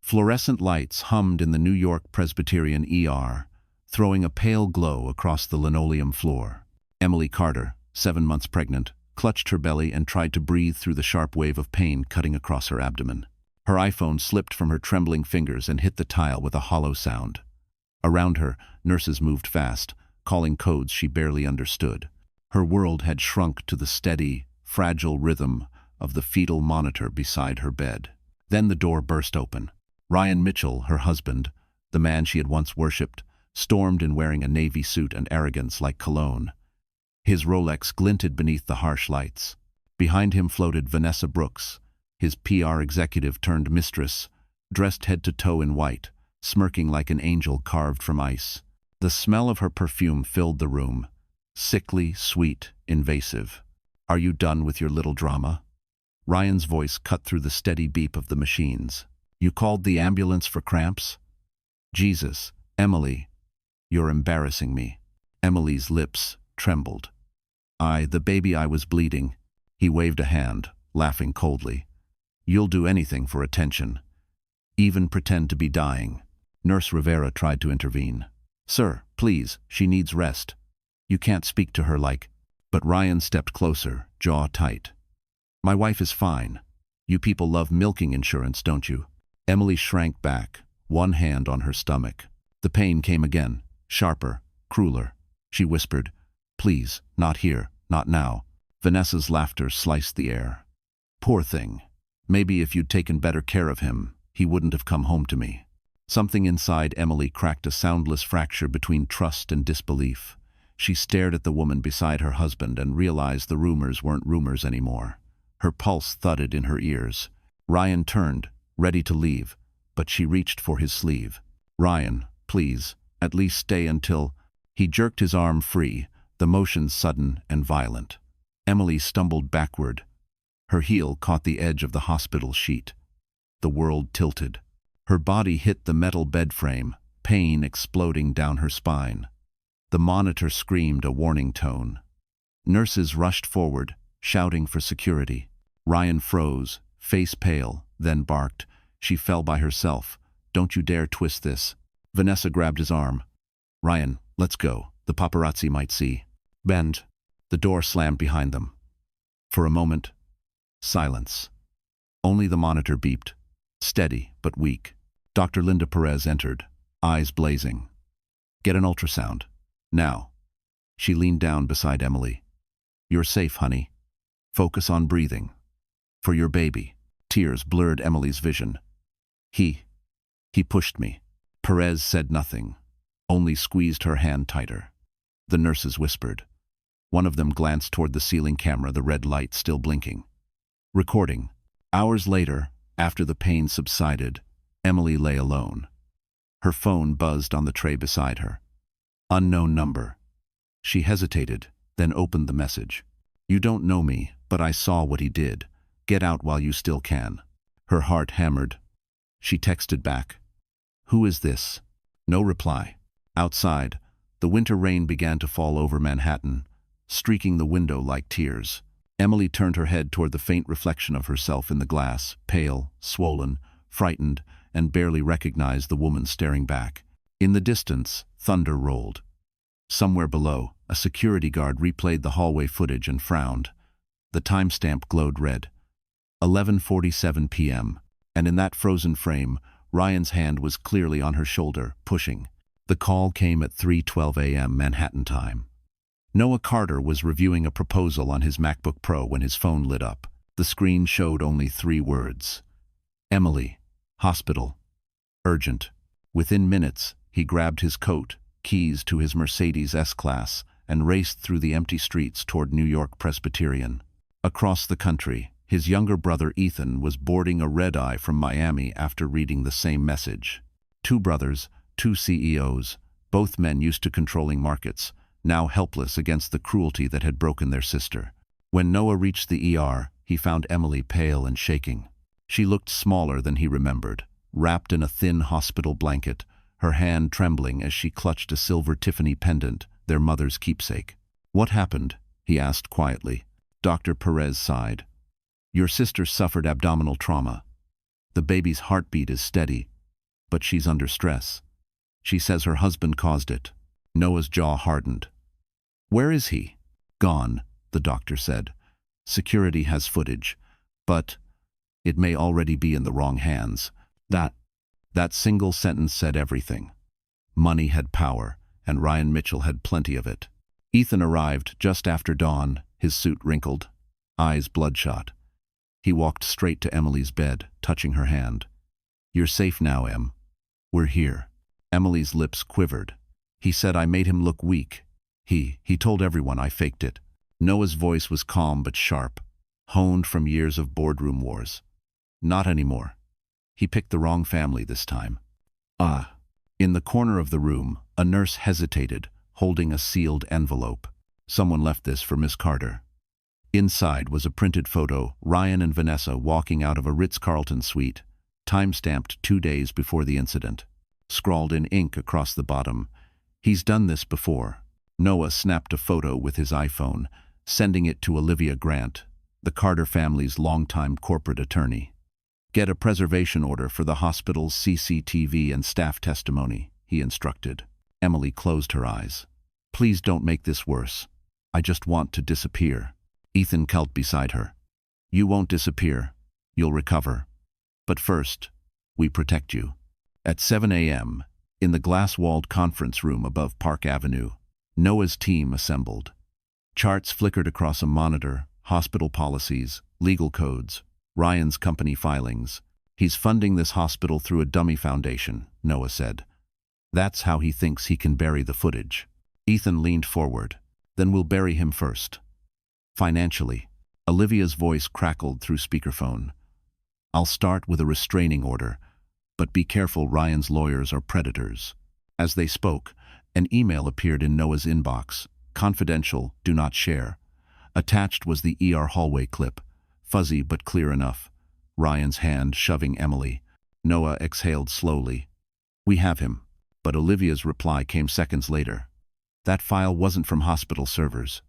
Fluorescent lights hummed in the New York Presbyterian ER, throwing a pale glow across the linoleum floor. Emily Carter, 7 months pregnant, clutched her belly and tried to breathe through the sharp wave of pain cutting across her abdomen. Her iPhone slipped from her trembling fingers and hit the tile with a hollow sound. Around her, nurses moved fast, calling codes she barely understood. Her world had shrunk to the steady, fragile rhythm of the fetal monitor beside her bed. Then the door burst open. Ryan Mitchell, her husband, the man she had once worshipped, stormed in wearing a navy suit and arrogance like cologne. His Rolex glinted beneath the harsh lights. Behind him floated Vanessa Brooks, his PR executive turned mistress, dressed head to toe in white, smirking like an angel carved from ice. The smell of her perfume filled the room, sickly, sweet, invasive. "Are you done with your little drama?" Ryan's voice cut through the steady beep of the machines. "You called the ambulance for cramps?" "Jesus, Emily, you're embarrassing me." Emily's lips trembled. The baby, I was bleeding." He waved a hand, laughing coldly. "You'll do anything for attention. Even pretend to be dying." Nurse Rivera tried to intervene. "Sir, please, she needs rest. You can't speak to her like—" But Ryan stepped closer, jaw tight. "My wife is fine. You people love milking insurance, don't you?" Emily shrank back, one hand on her stomach. The pain came again, sharper, crueler. She whispered, "Please, not here, not now." Vanessa's laughter sliced the air. "Poor thing. Maybe if you'd taken better care of him, he wouldn't have come home to me." Something inside Emily cracked a soundless fracture between trust and disbelief. She stared at the woman beside her husband and realized the rumors weren't rumors anymore. Her pulse thudded in her ears. Ryan turned, ready to leave, but she reached for his sleeve. "Ryan, please, at least stay until—" He jerked his arm free, the motion sudden and violent. Emily stumbled backward. Her heel caught the edge of the hospital sheet. The world tilted. Her body hit the metal bed frame, pain exploding down her spine. The monitor screamed a warning tone. Nurses rushed forward, shouting for security. Ryan froze, face pale, then barked. She fell by herself. "Don't you dare twist this." Vanessa grabbed his arm. "Ryan, let's go. The paparazzi might see." "Bend." The door slammed behind them. For a moment, silence. Only the monitor beeped, steady but weak. Dr. Linda Perez entered, eyes blazing. "Get an ultrasound. Now." She leaned down beside Emily. "You're safe, honey. Focus on breathing. For your baby." Tears blurred Emily's vision. He pushed me." Perez said nothing, only squeezed her hand tighter. The nurses whispered. One of them glanced toward the ceiling camera, the red light still blinking. Recording. Hours later, after the pain subsided, Emily lay alone. Her phone buzzed on the tray beside her. Unknown number. She hesitated, then opened the message. "You don't know me, but I saw what he did. Get out while you still can." Her heart hammered. She texted back. "Who is this?" No reply. Outside, the winter rain began to fall over Manhattan, streaking the window like tears. Emily turned her head toward the faint reflection of herself in the glass, pale, swollen, frightened, and barely recognized the woman staring back. In the distance, thunder rolled. Somewhere below, a security guard replayed the hallway footage and frowned. The timestamp glowed red. 11:47 p.m., and in that frozen frame, Ryan's hand was clearly on her shoulder, pushing. The call came at 3:12 a.m. Manhattan time. Noah Carter was reviewing a proposal on his MacBook Pro when his phone lit up. The screen showed only 3 words. Emily. Hospital. Urgent. Within minutes, he grabbed his coat, keys to his Mercedes S-Class, and raced through the empty streets toward New York Presbyterian. Across the country, his younger brother Ethan was boarding a red-eye from Miami after reading the same message. 2 brothers, 2 CEOs, both men used to controlling markets, now helpless against the cruelty that had broken their sister. When Noah reached the ER, he found Emily pale and shaking. She looked smaller than he remembered, wrapped in a thin hospital blanket, her hand trembling as she clutched a silver Tiffany pendant, their mother's keepsake. "What happened?" he asked quietly. Dr. Perez sighed. "Your sister suffered abdominal trauma. The baby's heartbeat is steady, but she's under stress. She says her husband caused it. Noah's jaw hardened. Where is he? Gone, the doctor said. Security has footage, but it may already be in the wrong hands. That single sentence said everything. Money had power, and Ryan Mitchell had plenty of it. Ethan arrived just after dawn, his suit wrinkled, eyes bloodshot. He walked straight to Emily's bed, touching her hand. You're safe now, Em. We're here. Emily's lips quivered. He said I made him look weak. He told everyone I faked it. Noah's voice was calm but sharp, honed from years of boardroom wars. Not anymore. He picked the wrong family this time. In the corner of the room, a nurse hesitated, holding a sealed envelope. Someone left this for Miss Carter. Inside was a printed photo, Ryan and Vanessa walking out of a Ritz-Carlton suite, time-stamped 2 days before the incident. Scrawled in ink across the bottom, "He's done this before." Noah snapped a photo with his iPhone, sending it to Olivia Grant, the Carter family's longtime corporate attorney. "Get a preservation order for the hospital's CCTV and staff testimony," he instructed. Emily closed her eyes. "Please don't make this worse. I just want to disappear." Ethan knelt beside her. "You won't disappear. You'll recover. But first, we protect you." At 7 a.m., in the glass-walled conference room above Park Avenue, Noah's team assembled. Charts flickered across a monitor, hospital policies, legal codes, Ryan's company filings. "He's funding this hospital through a dummy foundation," Noah said. "That's how he thinks he can bury the footage." Ethan leaned forward. "Then we'll bury him first. Financially." Olivia's voice crackled through speakerphone. "I'll start with a restraining order, but be careful, Ryan's lawyers are predators." As they spoke, an email appeared in Noah's inbox. "Confidential, do not share." Attached was the ER hallway clip, fuzzy but clear enough. Ryan's hand shoving Emily. Noah exhaled slowly. "We have him." But Olivia's reply came seconds later. "That file wasn't from hospital servers.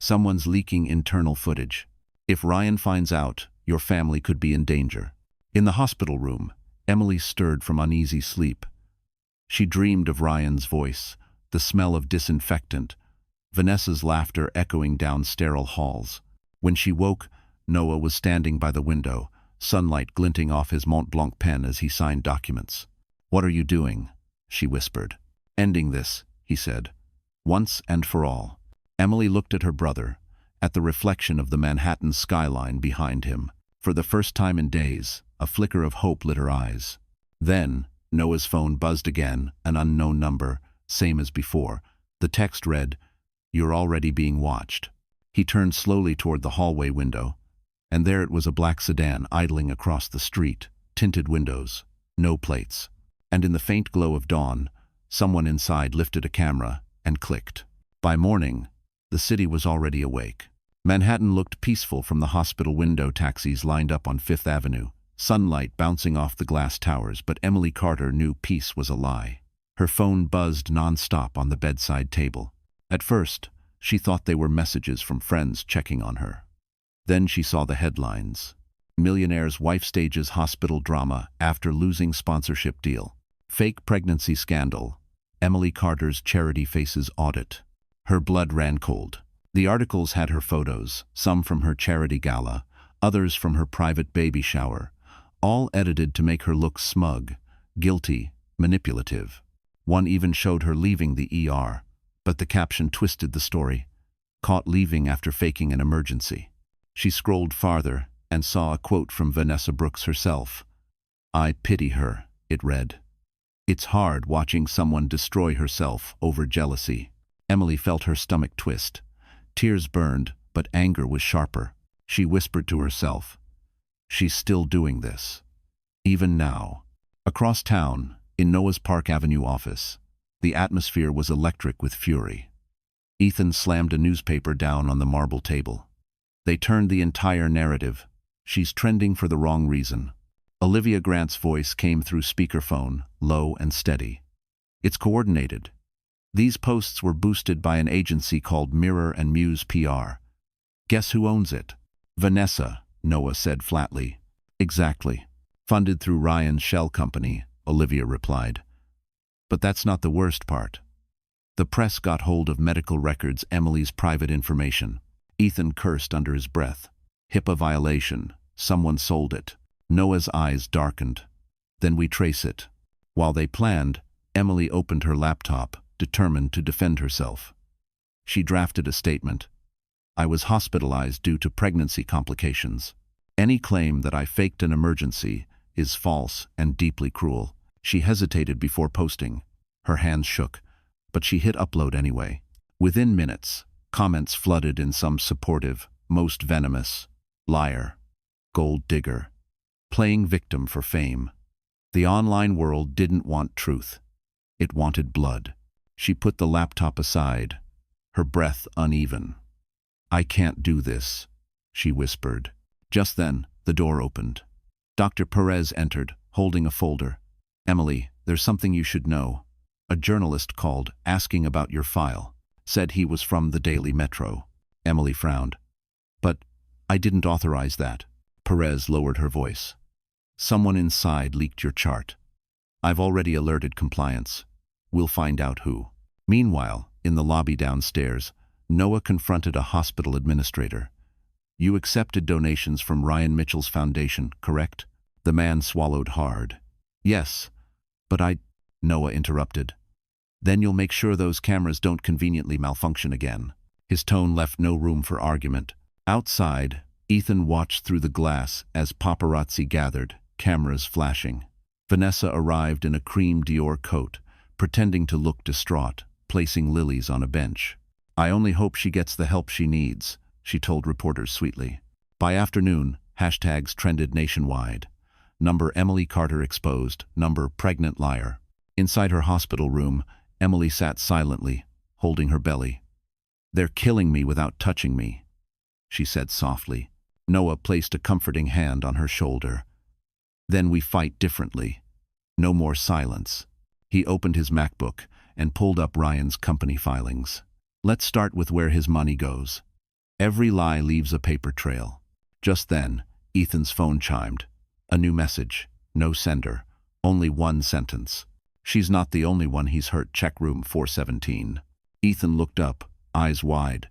Someone's leaking internal footage. If Ryan finds out, your family could be in danger." In the hospital room, Emily stirred from uneasy sleep. She dreamed of Ryan's voice, the smell of disinfectant, Vanessa's laughter echoing down sterile halls. When she woke, Noah was standing by the window, sunlight glinting off his Mont Blanc pen as he signed documents. "What are you doing?" she whispered. "Ending this," he said. "Once and for all." Emily looked at her brother, at the reflection of the Manhattan skyline behind him. For the first time in days, a flicker of hope lit her eyes. Then, Noah's phone buzzed again, an unknown number, same as before. The text read, "You're already being watched." He turned slowly toward the hallway window, and there it was, a black sedan idling across the street, tinted windows, no plates. And in the faint glow of dawn, someone inside lifted a camera and clicked. By morning, the city was already awake. Manhattan looked peaceful from the hospital window. Taxis lined up on Fifth Avenue, sunlight bouncing off the glass towers, but Emily Carter knew peace was a lie. Her phone buzzed non-stop on the bedside table. At first, she thought they were messages from friends checking on her. Then she saw the headlines. Millionaire's wife stages hospital drama after losing sponsorship deal. Fake pregnancy scandal. Emily Carter's charity faces audit. Her blood ran cold. The articles had her photos, some from her charity gala, others from her private baby shower, all edited to make her look smug, guilty, manipulative. One even showed her leaving the ER, but the caption twisted the story. "Caught leaving after faking an emergency." She scrolled farther and saw a quote from Vanessa Brooks herself. "I pity her," it read. "It's hard watching someone destroy herself over jealousy." Emily felt her stomach twist. Tears burned, but anger was sharper. She whispered to herself, "She's still doing this. Even now." Across town, in Noah's Park Avenue office, the atmosphere was electric with fury. Ethan slammed a newspaper down on the marble table. They turned the entire narrative. "She's trending for the wrong reason." Olivia Grant's voice came through speakerphone, low and steady. "It's coordinated. These posts were boosted by an agency called Mirror and Muse PR. Guess who owns it?" "Vanessa," Noah said flatly. "Exactly. Funded through Ryan's shell company, Olivia replied. But that's not the worst part. The press got hold of medical records, Emily's private information. Ethan cursed under his breath. HIPAA violation. Someone sold it. Noah's eyes darkened. Then we trace it. While they planned, Emily opened her laptop, determined to defend herself. She drafted a statement. I was hospitalized due to pregnancy complications. Any claim that I faked an emergency is false and deeply cruel. She hesitated before posting. Her hands shook, but she hit upload anyway. Within minutes, comments flooded in some supportive, most venomous. Liar. Gold digger. Playing victim for fame. The online world didn't want truth. It wanted blood. She put the laptop aside, her breath uneven. I can't do this, she whispered. Just then, the door opened. Dr. Perez entered, holding a folder. Emily, there's something you should know. A journalist called, asking about your file. Said he was from the Daily Metro. Emily frowned. But I didn't authorize that. Perez lowered her voice. Someone inside leaked your chart. I've already alerted compliance. We'll find out who. Meanwhile, in the lobby downstairs, Noah confronted a hospital administrator. You accepted donations from Ryan Mitchell's foundation, correct? The man swallowed hard. Yes, but Noah interrupted. Then you'll make sure those cameras don't conveniently malfunction again. His tone left no room for argument. Outside, Ethan watched through the glass as paparazzi gathered, cameras flashing. Vanessa arrived in a cream Dior coat, pretending to look distraught, placing lilies on a bench. I only hope she gets the help she needs, she told reporters sweetly. By afternoon, hashtags trended nationwide. Number Emily Carter exposed, number pregnant liar. Inside her hospital room, Emily sat silently, holding her belly. They're killing me without touching me, she said softly. Noah placed a comforting hand on her shoulder. Then we fight differently. No more silence. He opened his MacBook and pulled up Ryan's company filings. Let's start with where his money goes. Every lie leaves a paper trail. Just then, Ethan's phone chimed. A new message. No sender. Only one sentence. She's not the only one he's hurt. Check room 417. Ethan looked up, eyes wide.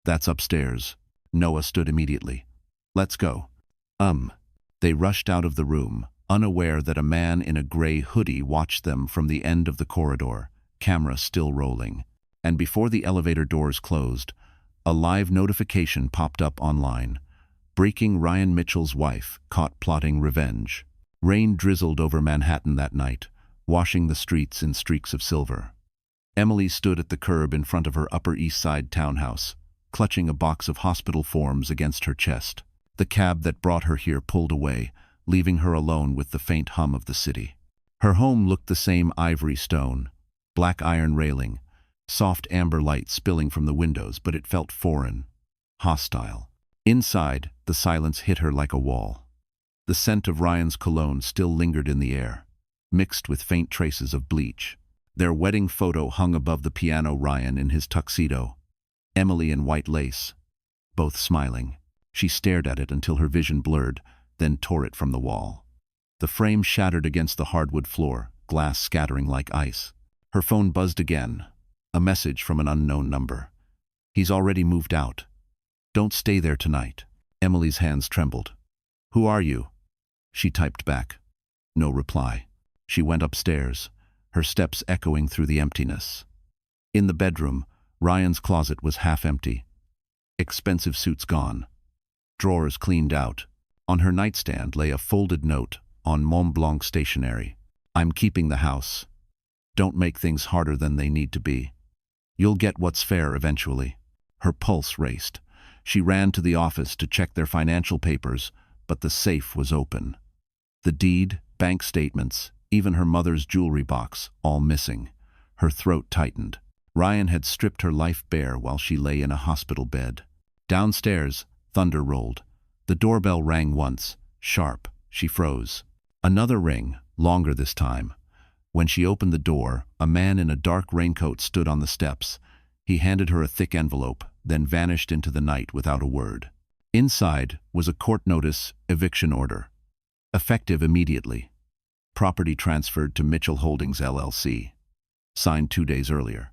That's upstairs. Noah stood immediately. Let's go. They rushed out of the room, unaware that a man in a gray hoodie watched them from the end of the corridor, camera still rolling. And before the elevator doors closed, a live notification popped up online. Breaking: Ryan Mitchell's wife caught plotting revenge. Rain drizzled over Manhattan that night, washing the streets in streaks of silver. Emily stood at the curb in front of her Upper East Side townhouse, clutching a box of hospital forms against her chest. The cab that brought her here pulled away, leaving her alone with the faint hum of the city. Her home looked the same: ivory stone, black iron railing, soft amber light spilling from the windows, but it felt foreign, hostile. Inside, the silence hit her like a wall. The scent of Ryan's cologne still lingered in the air, mixed with faint traces of bleach. Their wedding photo hung above the piano, Ryan in his tuxedo, Emily in white lace, both smiling. She stared at it until her vision blurred, then tore it from the wall. The frame shattered against the hardwood floor, glass scattering like ice. Her phone buzzed again, a message from an unknown number. He's already moved out. Don't stay there tonight. Emily's hands trembled. Who are you? She typed back. No reply. She went upstairs, her steps echoing through the emptiness. In the bedroom, Ryan's closet was half empty. Expensive suits gone. Drawers cleaned out. On her nightstand lay a folded note on Mont Blanc stationery. I'm keeping the house. Don't make things harder than they need to be. You'll get what's fair eventually. Her pulse raced. She ran to the office to check their financial papers, but the safe was open. The deed, bank statements, even her mother's jewelry box, all missing. Her throat tightened. Ryan had stripped her life bare while she lay in a hospital bed. Downstairs, thunder rolled. The doorbell rang once, sharp. She froze. Another ring, longer this time. When she opened the door, a man in a dark raincoat stood on the steps. He handed her a thick envelope, then vanished into the night without a word. Inside was a court notice, eviction order. Effective immediately. property transferred to Mitchell Holdings LLC. Signed 2 days earlier.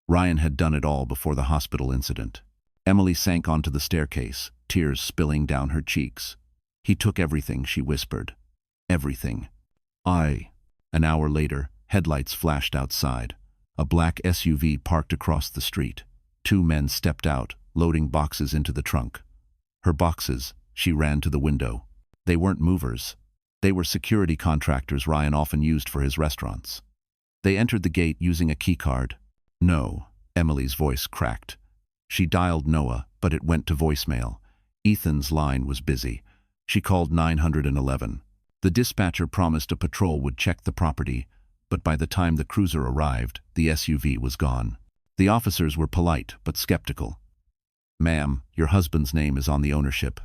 Ryan had done it all before the hospital incident. Emily sank onto the staircase, tears spilling down her cheeks. He took everything, she whispered. Everything. An hour later, headlights flashed outside. A black SUV parked across the street. 2 men stepped out, loading boxes into the trunk. Her boxes, she ran to the window. They weren't movers. They were security contractors Ryan often used for his restaurants. They entered the gate using a keycard. No, Emily's voice cracked. She dialed Noah, but it went to voicemail. Ethan's line was busy. She called 911. The dispatcher promised a patrol would check the property, but by the time the cruiser arrived, the SUV was gone. The officers were polite but skeptical. "Ma'am, your husband's name is on the ownership.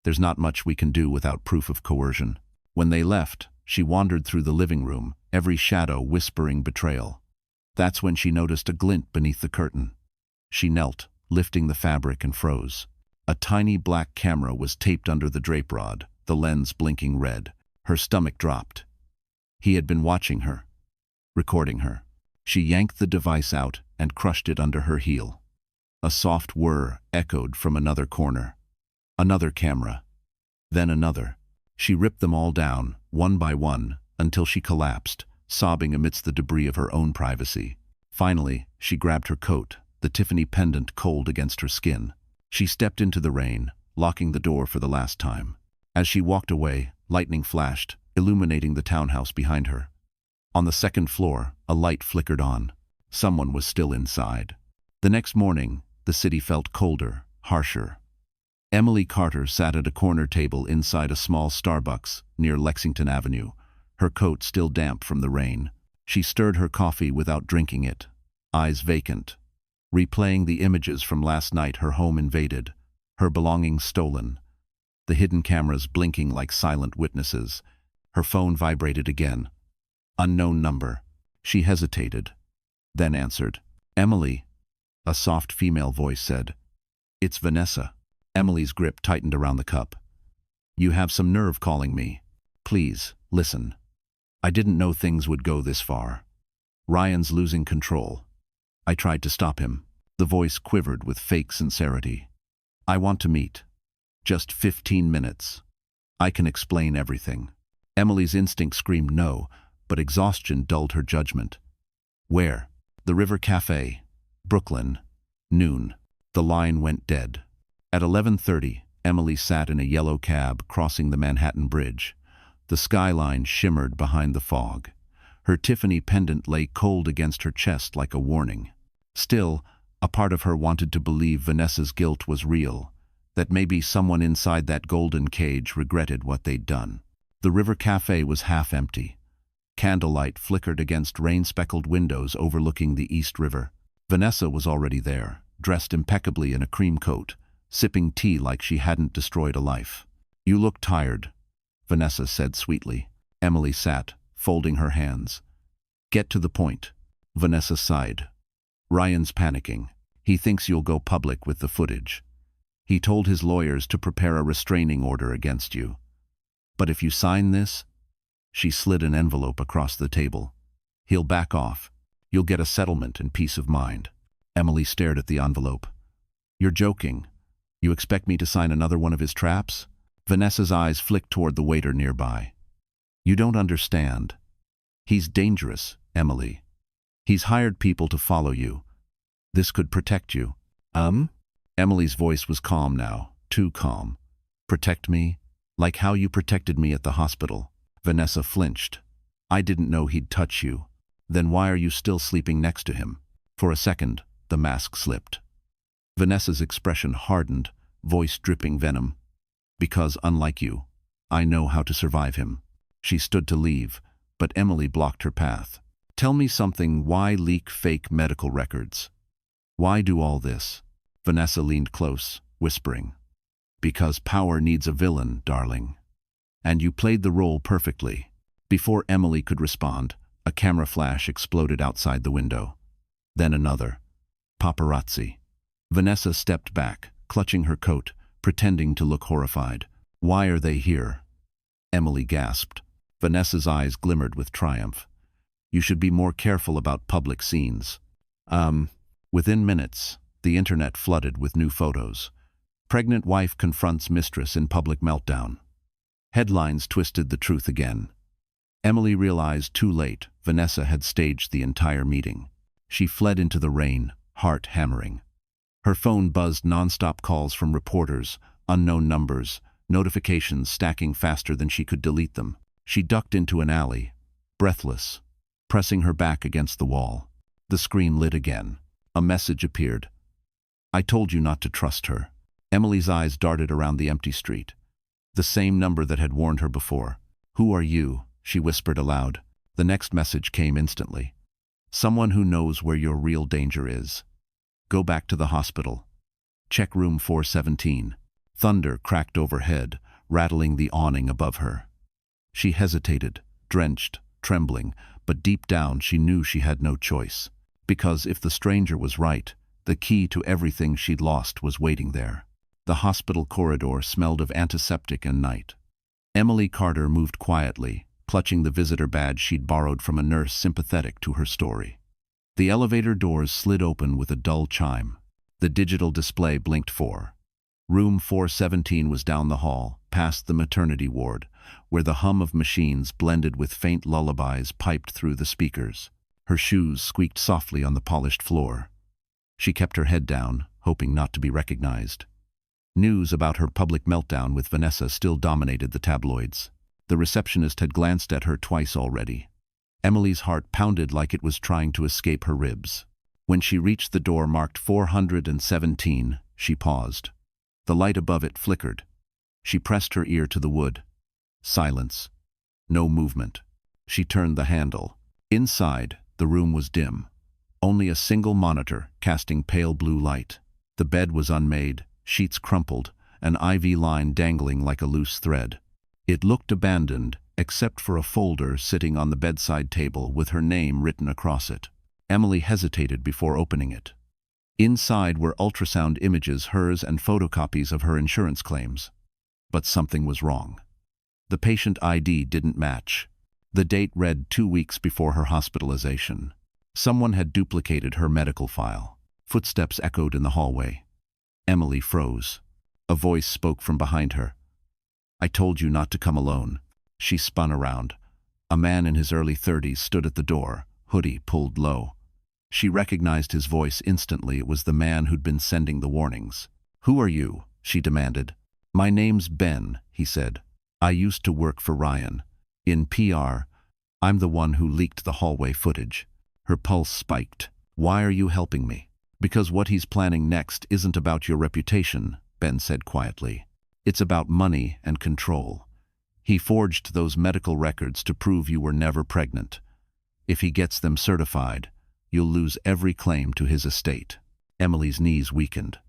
There's not much we can do without proof of coercion." When they left, she wandered through the living room, every shadow whispering betrayal. That's when she noticed a glint beneath the curtain. She knelt, lifting the fabric, and froze. A tiny black camera was taped under the drape rod, the lens blinking red. Her stomach dropped. He had been watching her, recording her. She yanked the device out and crushed it under her heel. A soft whir echoed from another corner. Another camera. Then another. She ripped them all down, one by one, until she collapsed, sobbing amidst the debris of her own privacy. Finally, she grabbed her coat, the Tiffany pendant cold against her skin. She stepped into the rain, locking the door for the last time. As she walked away, lightning flashed, illuminating the townhouse behind her. On the second floor, a light flickered on. Someone was still inside. The next morning, the city felt colder, harsher. Emily Carter sat at a corner table inside a small Starbucks near Lexington Avenue, her coat still damp from the rain. She stirred her coffee without drinking it, eyes vacant, replaying the images from last night. Her home invaded, her belongings stolen, the hidden cameras blinking like silent witnesses. Her phone vibrated again. Unknown number. She hesitated, then answered. "Emily," a soft female voice said. "It's Vanessa." Emily's grip tightened around the cup. "You have some nerve calling me. Please, listen. I didn't know things would go this far. Ryan's losing control. I tried to stop him." The voice quivered with fake sincerity. "I want to meet. Just 15 minutes. I can explain everything." Emily's instinct screamed no, but exhaustion dulled her judgment. "Where?" "The River Cafe, Brooklyn, noon." The line went dead. At 11:30, Emily sat in a yellow cab crossing the Manhattan Bridge. The skyline shimmered behind the fog. Her Tiffany pendant lay cold against her chest like a warning. Still, a part of her wanted to believe Vanessa's guilt was real, that maybe someone inside that golden cage regretted what they'd done. The River Cafe was half empty. Candlelight flickered against rain-speckled windows overlooking the East River. Vanessa was already there, dressed impeccably in a cream coat, sipping tea like she hadn't destroyed a life. "You look tired," Vanessa said sweetly. Emily sat, folding her hands. "Get to the point." Vanessa sighed. "Ryan's panicking. He thinks you'll go public with the footage. He told his lawyers to prepare a restraining order against you. But if you sign this," she slid an envelope across the table, "he'll back off. You'll get a settlement and peace of mind." Emily stared at the envelope. "You're joking. You expect me to sign another one of his traps?" Vanessa's eyes flicked toward the waiter nearby. "You don't understand. He's dangerous, Emily. He's hired people to follow you. This could protect you." Emily's voice was calm now, too calm. "Protect me? Like how you protected me at the hospital." Vanessa flinched. "I didn't know he'd touch you. Then why are you still sleeping next to him?" For a second, the mask slipped. Vanessa's expression hardened, voice dripping venom. "Because, unlike you, I know how to survive him." She stood to leave, but Emily blocked her path. "Tell me something. Why leak fake medical records? Why do all this?" Vanessa leaned close, whispering. "Because power needs a villain, darling. And you played the role perfectly." Before Emily could respond, a camera flash exploded outside the window. Then another. Paparazzi. Vanessa stepped back, clutching her coat, pretending to look horrified. "Why are they here?" Emily gasped. Vanessa's eyes glimmered with triumph. You should be more careful about public scenes. Within minutes, the internet flooded with new photos. Pregnant wife confronts mistress in public meltdown. Headlines twisted the truth again. Emily realized too late Vanessa had staged the entire meeting. She fled into the rain, heart hammering. Her phone buzzed non-stop calls from reporters, unknown numbers, notifications stacking faster than she could delete them. She ducked into an alley, breathless, pressing her back against the wall. The screen lit again. A message appeared. I told you not to trust her. Emily's eyes darted around the empty street. The same number that had warned her before. Who are you? She whispered aloud. The next message came instantly. Someone who knows where your real danger is. Go back to the hospital. Check room 417. Thunder cracked overhead, rattling the awning above her. She hesitated, drenched, trembling, but deep down she knew she had no choice. Because if the stranger was right, the key to everything she'd lost was waiting there. The hospital corridor smelled of antiseptic and night. Emily Carter moved quietly, clutching the visitor badge she'd borrowed from a nurse sympathetic to her story. The elevator doors slid open with a dull chime. The digital display blinked 4. Room 417 was down the hall, past the maternity ward, where the hum of machines blended with faint lullabies piped through the speakers. Her shoes squeaked softly on the polished floor. She kept her head down, hoping not to be recognized. News about her public meltdown with Vanessa still dominated the tabloids. The receptionist had glanced at her twice already. Emily's heart pounded like it was trying to escape her ribs. When she reached the door marked 417, she paused. The light above it flickered. She pressed her ear to the wood. Silence. No movement. She turned the handle. Inside, the room was dim. Only a single monitor, casting pale blue light. The bed was unmade, sheets crumpled, an IV line dangling like a loose thread. It looked abandoned, except for a folder sitting on the bedside table with her name written across it. Emily hesitated before opening it. Inside were ultrasound images, hers and photocopies of her insurance claims. But something was wrong. The patient ID didn't match. The date read 2 weeks before her hospitalization. Someone had duplicated her medical file. Footsteps echoed in the hallway. Emily froze. A voice spoke from behind her. I told you not to come alone. She spun around. A man in his early 30s stood at the door, hoodie pulled low. She recognized his voice instantly. It was the man who'd been sending the warnings. Who are you? She demanded. My name's Ben, he said. I used to work for Ryan. In PR, I'm the one who leaked the hallway footage. Her pulse spiked. Why are you helping me? Because what he's planning next isn't about your reputation, Ben said quietly. It's about money and control. He forged those medical records to prove you were never pregnant. If he gets them certified, you'll lose every claim to his estate. Emily's knees weakened.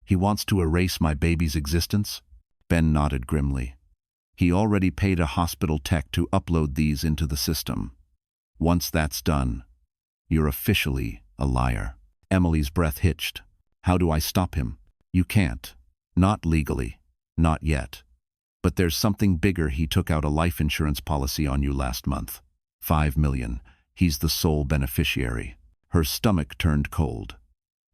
He wants to erase my baby's existence? Ben nodded grimly. He already paid a hospital tech to upload these into the system. Once that's done, you're officially a liar. Emily's breath hitched. How do I stop him? You can't. Not legally. Not yet. But there's something bigger. He took out a life insurance policy on you last month. $5 million. He's the sole beneficiary. Her stomach turned cold.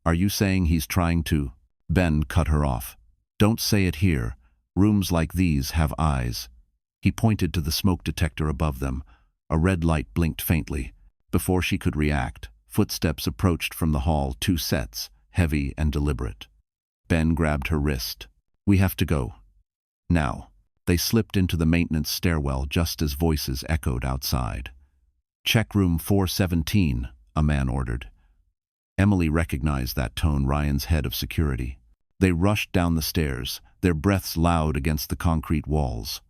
Are you saying he's trying to? Ben cut her off. Don't say it here. Rooms like these have eyes. He pointed to the smoke detector above them. A red light blinked faintly. Before she could react, footsteps approached from the hall, 2 sets, heavy and deliberate. Ben grabbed her wrist. We have to go. Now. They slipped into the maintenance stairwell just as voices echoed outside. Check room 417, a man ordered. Emily recognized that tone, Ryan's head of security. They rushed down the stairs, their breaths loud against the concrete walls.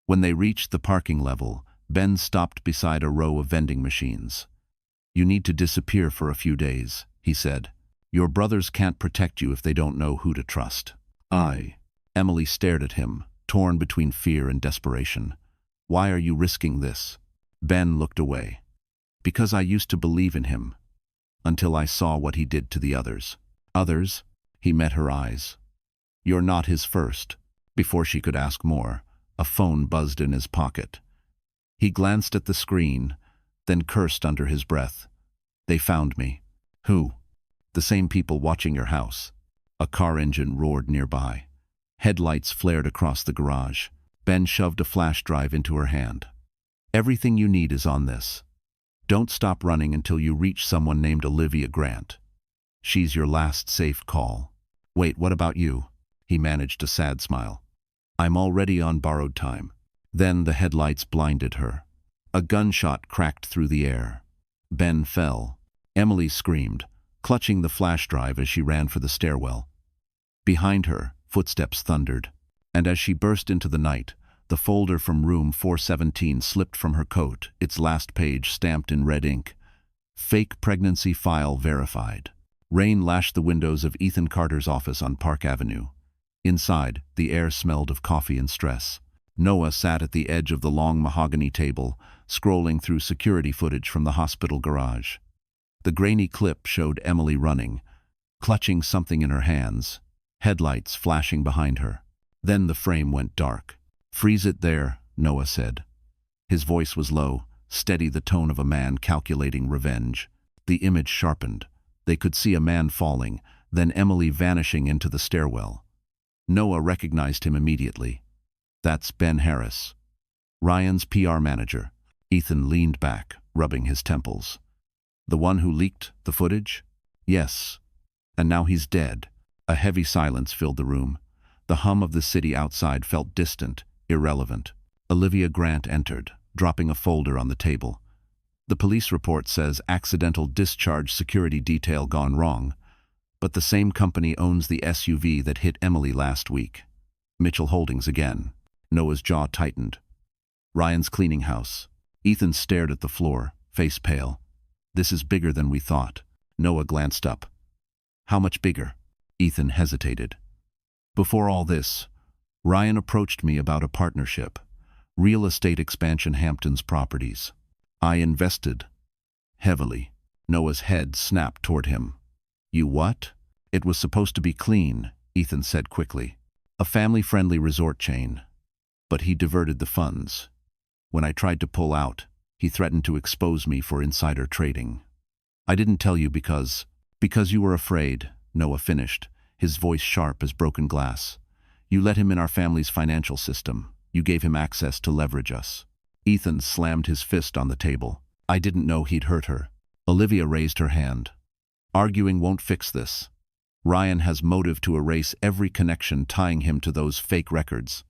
When they reached the parking level, Ben stopped beside a row of vending machines. You need to disappear for a few days, he said. Your brothers can't protect you if they don't know who to trust. Emily stared at him, torn between fear and desperation. Why are you risking this? Ben looked away. Because I used to believe in him. Until I saw what he did to the others. Others? He met her eyes. You're not his first. Before she could ask more, a phone buzzed in his pocket. He glanced at the screen, then cursed under his breath. They found me. Who? The same people watching your house. A car engine roared nearby. Headlights flared across the garage. Ben shoved a flash drive into her hand. Everything you need is on this. Don't stop running until you reach someone named Olivia Grant. She's your last safe call. Wait, what about you? He managed a sad smile. I'm already on borrowed time. Then the headlights blinded her. A gunshot cracked through the air. Ben fell. Emily screamed, clutching the flash drive as she ran for the stairwell. Behind her, footsteps thundered, and as she burst into the night, the folder from room 417 slipped from her coat, its last page stamped in red ink. Fake pregnancy file verified. Rain lashed the windows of Ethan Carter's office on Park Avenue. Inside, the air smelled of coffee and stress. Noah sat at the edge of the long mahogany table, scrolling through security footage from the hospital garage. The grainy clip showed Emily running, clutching something in her hands, headlights flashing behind her. Then the frame went dark. "Freeze it there," Noah said. His voice was low, steady, the tone of a man calculating revenge. The image sharpened. They could see a man falling, then Emily vanishing into the stairwell. Noah recognized him immediately. "That's Ben Harris, Ryan's PR manager." Ethan leaned back, rubbing his temples. "The one who leaked the footage?" "Yes. And now he's dead." A heavy silence filled the room. The hum of the city outside felt distant, irrelevant. Olivia Grant entered, dropping a folder on the table. "The police report says accidental discharge security detail gone wrong, but the same company owns the SUV that hit Emily last week. Mitchell Holdings again." Noah's jaw tightened. "Ryan's cleaning house." Ethan stared at the floor, face pale. "This is bigger than we thought." Noah glanced up. "How much bigger?" Ethan hesitated. "Before all this, Ryan approached me about a partnership. Real estate expansion, Hampton's properties. I invested heavily." Noah's head snapped toward him. "You what?" "It was supposed to be clean," Ethan said quickly. "A family-friendly resort chain. But he diverted the funds. When I tried to pull out, he threatened to expose me for insider trading. I didn't tell you because you were afraid," Noah finished, his voice sharp as broken glass. "You let him in our family's financial system. You gave him access to leverage us." Ethan slammed his fist on the table. "I didn't know he'd hurt her." Olivia raised her hand. "Arguing won't fix this. Ryan has motive to erase every connection tying him to those fake records.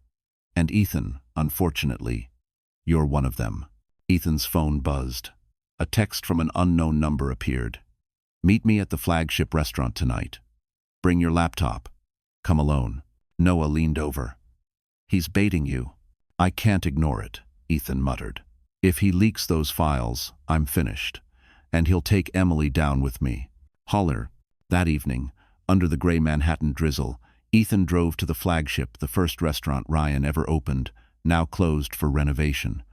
And Ethan, unfortunately, you're one of them." Ethan's phone buzzed. A text from an unknown number appeared. "Meet me at the flagship restaurant tonight. Bring your laptop. Come alone." Noah leaned over. "He's baiting you." "I can't ignore it," Ethan muttered. "If he leaks those files, I'm finished. And he'll take Emily down with me." Holler. That evening, under the gray Manhattan drizzle, Ethan drove to the flagship, the first restaurant Ryan ever opened, now closed for renovation.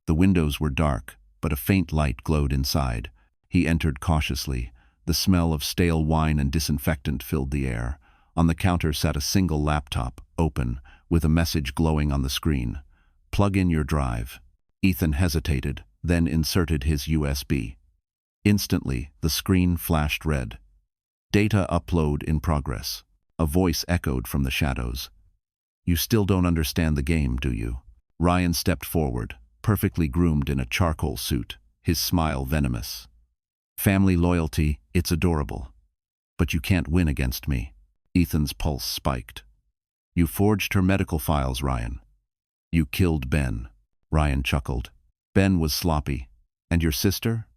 The windows were dark, but a faint light glowed inside. He entered cautiously. The smell of stale wine and disinfectant filled the air. On the counter sat a single laptop, open, with a message glowing on the screen. "Plug in your drive." Ethan hesitated, then inserted his USB. Instantly, the screen flashed red. "Data upload in progress." A voice echoed from the shadows. "You still don't understand the game, do you?" Ryan stepped forward, perfectly groomed in a charcoal suit, his smile venomous. "Family loyalty, it's adorable. But you can't win against me." Ethan's pulse spiked. "You forged her medical files, Ryan. You killed Ben." Ryan chuckled. "Ben was sloppy. And your sister?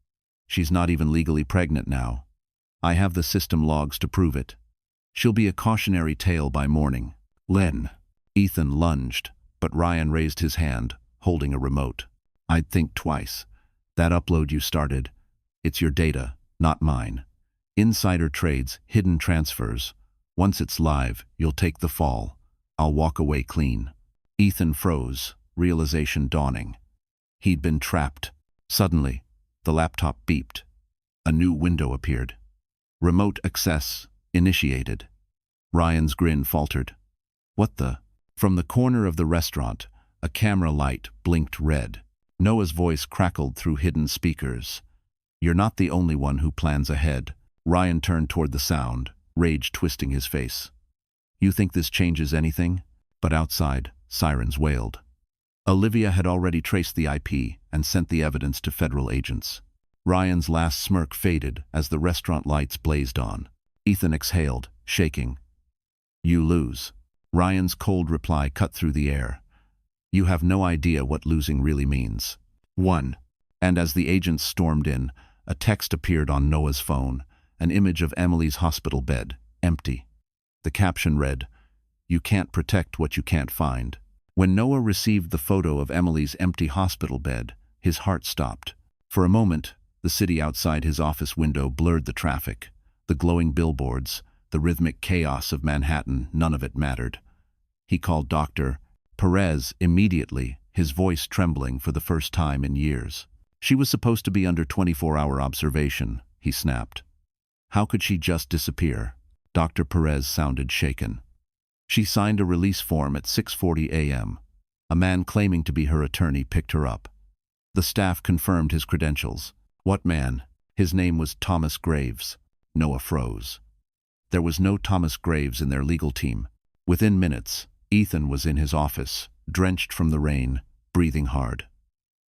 She's not even legally pregnant now. I have the system logs to prove it. She'll be a cautionary tale by morning." "Len." Ethan lunged, but Ryan raised his hand, holding a remote. "I'd think twice. That upload you started, it's your data, not mine. Insider trades, hidden transfers. Once it's live, you'll take the fall. I'll walk away clean." Ethan froze, realization dawning. He'd been trapped. Suddenly, the laptop beeped. A new window appeared. "Remote access initiated." Ryan's grin faltered. "What the?" From the corner of the restaurant, a camera light blinked red. Noah's voice crackled through hidden speakers. "You're not the only one who plans ahead." Ryan turned toward the sound, rage twisting his face. "You think this changes anything?" But outside, sirens wailed. Olivia had already traced the IP and sent the evidence to federal agents. Ryan's last smirk faded as the restaurant lights blazed on. Ethan exhaled, shaking. "You lose." Ryan's cold reply cut through the air. "You have no idea what losing really means." 1. And as the agents stormed in, a text appeared on Noah's phone, an image of Emily's hospital bed, empty. The caption read, "You can't protect what you can't find." When Noah received the photo of Emily's empty hospital bed, his heart stopped. For a moment, the city outside his office window blurred the traffic. The glowing billboards, the rhythmic chaos of Manhattan, none of it mattered. He called Dr. Perez immediately, his voice trembling for the first time in years. "She was supposed to be under 24-hour observation," he snapped. "How could she just disappear?" Dr. Perez sounded shaken. "She signed a release form at 6:40 a.m. A man claiming to be her attorney picked her up. The staff confirmed his credentials." "What man?" "His name was Thomas Graves." Noah froze. There was no Thomas Graves in their legal team. Within minutes, Ethan was in his office, drenched from the rain, breathing hard.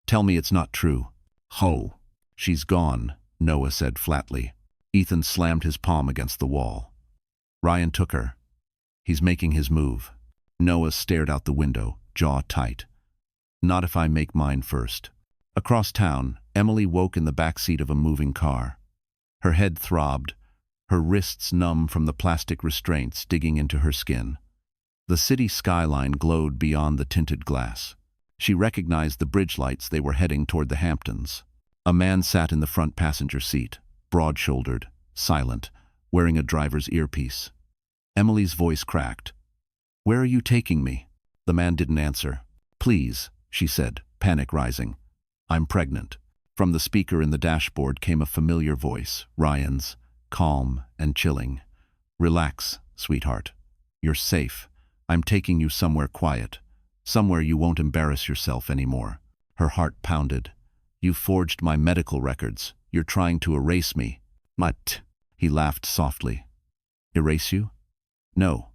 "Tell me it's not true." "Ho." "She's gone," Noah said flatly. Ethan slammed his palm against the wall. "Ryan took her. He's making his move." Noah stared out the window, jaw tight. "Not if I make mine first." Across town, Emily woke in the back seat of a moving car. Her head throbbed, her wrists numb from the plastic restraints digging into her skin. The city skyline glowed beyond the tinted glass. She recognized the bridge lights. They were heading toward the Hamptons. A man sat in the front passenger seat, broad-shouldered, silent, wearing a driver's earpiece. Emily's voice cracked. "Where are you taking me?" The man didn't answer. "Please," she said, panic rising. "I'm pregnant." From the speaker in the dashboard came a familiar voice, Ryan's, calm and chilling. "Relax, sweetheart. You're safe. I'm taking you somewhere quiet, somewhere you won't embarrass yourself anymore." Her heart pounded. "You forged my medical records. You're trying to erase me." "But," he laughed softly. "Erase you?" "No,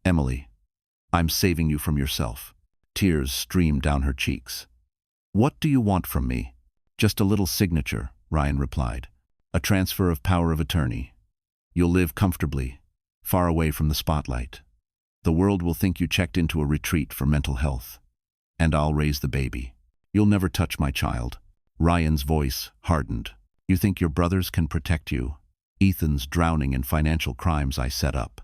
Emily. I'm saving you from yourself." Tears streamed down her cheeks. "What do you want from me?" "Just a little signature," Ryan replied. "A transfer of power of attorney. You'll live comfortably, far away from the spotlight. The world will think you checked into a retreat for mental health. And I'll raise the baby. You'll never touch my child." Ryan's voice hardened. "You think your brothers can protect you? Ethan's drowning in financial crimes I set up.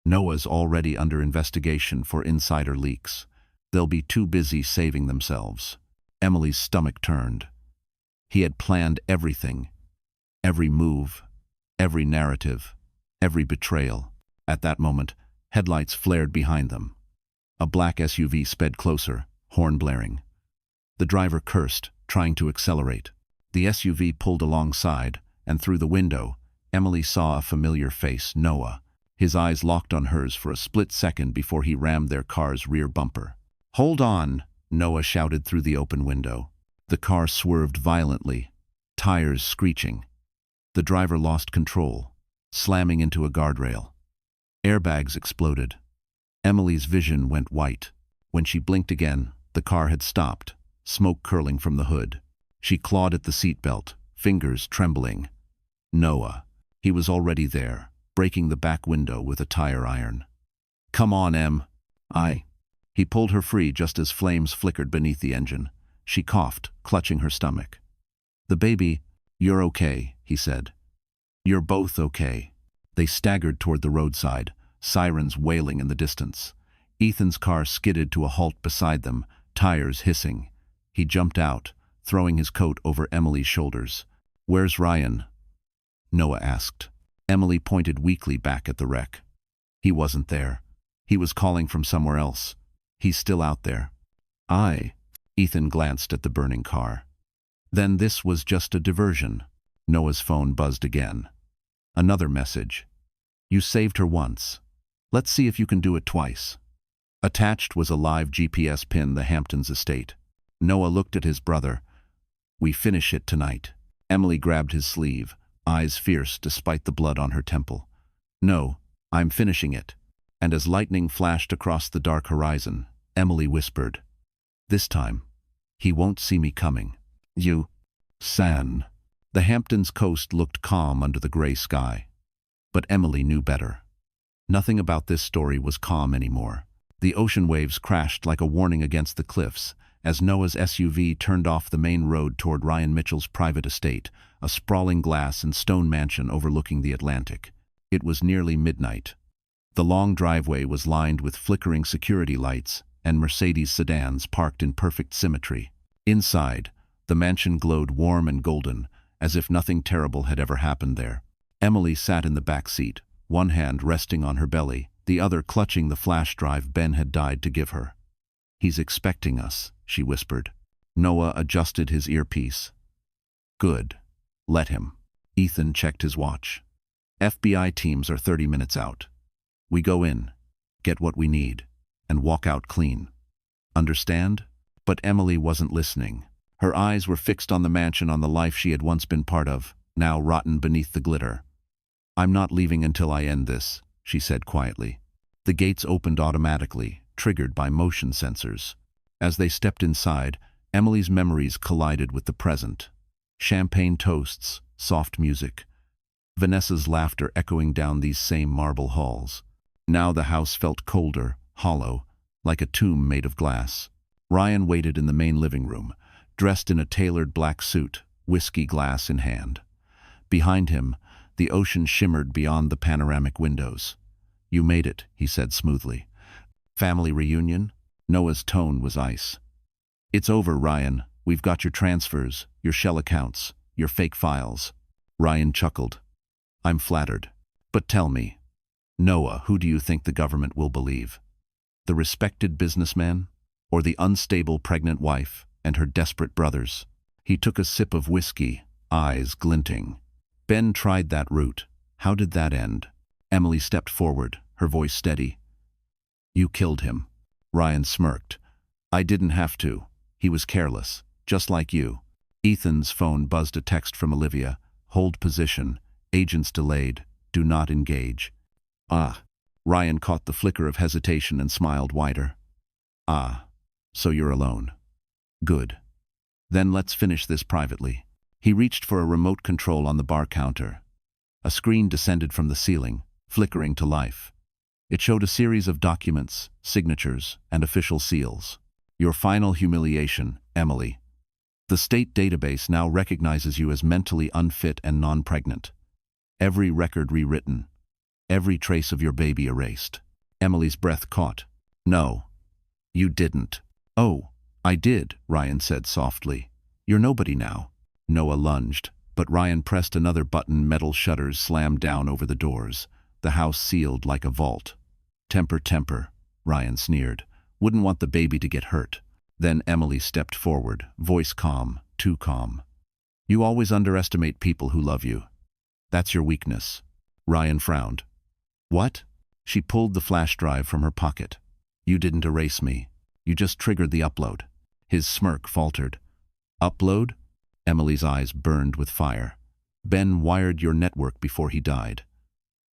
Noah's already under investigation for insider leaks. They'll be too busy saving themselves." Emily's stomach turned. He had planned everything. Every move, every narrative, every betrayal. At that moment, headlights flared behind them. A black SUV sped closer, horn blaring. The driver cursed, trying to accelerate. The SUV pulled alongside, and through the window, Emily saw a familiar face, Noah. His eyes locked on hers for a split second before he rammed their car's rear bumper. "Hold on!" Noah shouted through the open window. The car swerved violently, tires screeching. The driver lost control, slamming into a guardrail. Airbags exploded. Emily's vision went white. When she blinked again, the car had stopped, smoke curling from the hood. She clawed at the seatbelt, fingers trembling. Noah. He was already there, breaking the back window with a tire iron. "Come on, Em." He pulled her free just as flames flickered beneath the engine. She coughed, clutching her stomach. "The baby, you're okay," he said. "You're both okay." They staggered toward the roadside, sirens wailing in the distance. Ethan's car skidded to a halt beside them, tires hissing. He jumped out, throwing his coat over Emily's shoulders. "Where's Ryan?" Noah asked. Emily pointed weakly back at the wreck. "He wasn't there. He was calling from somewhere else. He's still out there." Ethan glanced at the burning car. Then this was just a diversion. Noah's phone buzzed again. Another message. "You saved her once. Let's see if you can do it twice." Attached was a live GPS pin the Hamptons estate. Noah looked at his brother. We finish it tonight. Emily grabbed his sleeve, eyes fierce despite the blood on her temple. No, I'm finishing it. And as lightning flashed across the dark horizon, Emily whispered, this time, he won't see me coming. You, San. The Hamptons coast looked calm under the gray sky. But Emily knew better. Nothing about this story was calm anymore. The ocean waves crashed like a warning against the cliffs as Noah's SUV turned off the main road toward Ryan Mitchell's private estate, a sprawling glass and stone mansion overlooking the Atlantic. It was nearly midnight. The long driveway was lined with flickering security lights and Mercedes sedans parked in perfect symmetry. Inside, the mansion glowed warm and golden, as if nothing terrible had ever happened there. Emily sat in the back seat, one hand resting on her belly, the other clutching the flash drive Ben had died to give her. He's expecting us, she whispered. Noah adjusted his earpiece. Good. Let him. Ethan checked his watch. FBI teams are 30 minutes out. We go in, get what we need, and walk out clean. Understand? But Emily wasn't listening. Her eyes were fixed on the mansion, on the life she had once been part of, now rotten beneath the glitter. I'm not leaving until I end this, she said quietly. The gates opened automatically, triggered by motion sensors. As they stepped inside, Emily's memories collided with the present. Champagne toasts, soft music. Vanessa's laughter echoing down these same marble halls. Now the house felt colder, hollow, like a tomb made of glass. Ryan waited in the main living room, dressed in a tailored black suit, whiskey glass in hand. Behind him, the ocean shimmered beyond the panoramic windows. You made it, he said smoothly. Family reunion? Noah's tone was ice. It's over, Ryan. We've got your transfers, your shell accounts, your fake files. Ryan chuckled. I'm flattered. But tell me, Noah, who do you think the government will believe? The respected businessman? Or the unstable pregnant wife and her desperate brothers? He took a sip of whiskey, eyes glinting. Ben tried that route. How did that end? Emily stepped forward, her voice steady. You killed him. Ryan smirked. I didn't have to. He was careless, just like you. Ethan's phone buzzed a text from Olivia. Hold position. Agents delayed. Do not engage. Ah. Ryan caught the flicker of hesitation and smiled wider. Ah. So you're alone. Good. Then let's finish this privately. He reached for a remote control on the bar counter. A screen descended from the ceiling, flickering to life. It showed a series of documents, signatures, and official seals. Your final humiliation, Emily. The state database now recognizes you as mentally unfit and non-pregnant. Every record rewritten. Every trace of your baby erased. Emily's breath caught. No. You didn't. Oh, I did, Ryan said softly. You're nobody now. Noah lunged, but Ryan pressed another button. Metal shutters slammed down over the doors. The house sealed like a vault. Temper, Ryan sneered. Wouldn't want the baby to get hurt. Then Emily stepped forward, voice calm, too calm. You always underestimate people who love you. That's your weakness. Ryan frowned. What? She pulled the flash drive from her pocket. You didn't erase me. You just triggered the upload. His smirk faltered. Upload? Emily's eyes burned with fire. Ben wired your network before he died.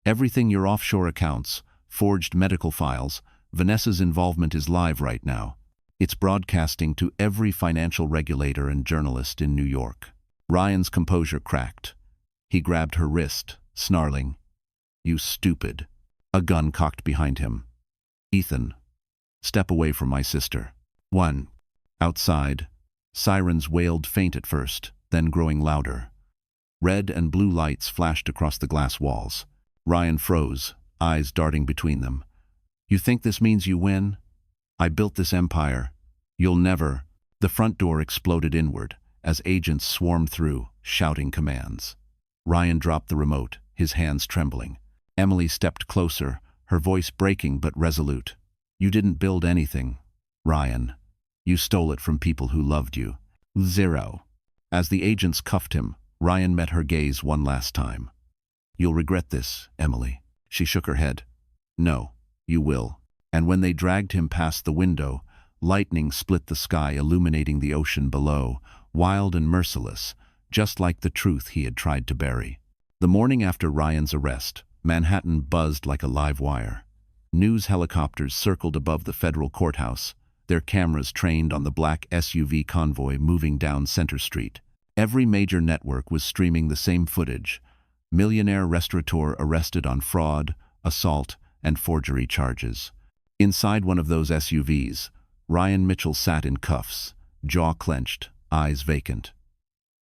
Everything, your offshore accounts, forged medical files, Vanessa's involvement is live right now. It's broadcasting to every financial regulator and journalist in New York. Ryan's composure cracked. He grabbed her wrist, snarling. You stupid. A gun cocked behind him. Ethan, step away from my sister. 1. Outside, sirens wailed faint at first, then growing louder. Red and blue lights flashed across the glass walls. Ryan froze, eyes darting between them. You think this means you win? I built this empire. You'll never. The front door exploded inward as agents swarmed through, shouting commands. Ryan dropped the remote, his hands trembling. Emily stepped closer, her voice breaking but resolute. You didn't build anything, Ryan. You stole it from people who loved you. 0. As the agents cuffed him, Ryan met her gaze one last time. You'll regret this, Emily. She shook her head. No, you will. And when they dragged him past the window, Lightning split the sky, illuminating the ocean below, wild and merciless, just like the truth he had tried to bury. The morning after Ryan's arrest, Manhattan buzzed like a live wire. News helicopters circled above the federal courthouse, their cameras trained on the black SUV convoy moving down Center Street. Every major network was streaming the same footage. Millionaire restaurateur arrested on fraud, assault, and forgery charges. Inside one of those SUVs, Ryan Mitchell sat in cuffs, jaw clenched, eyes vacant.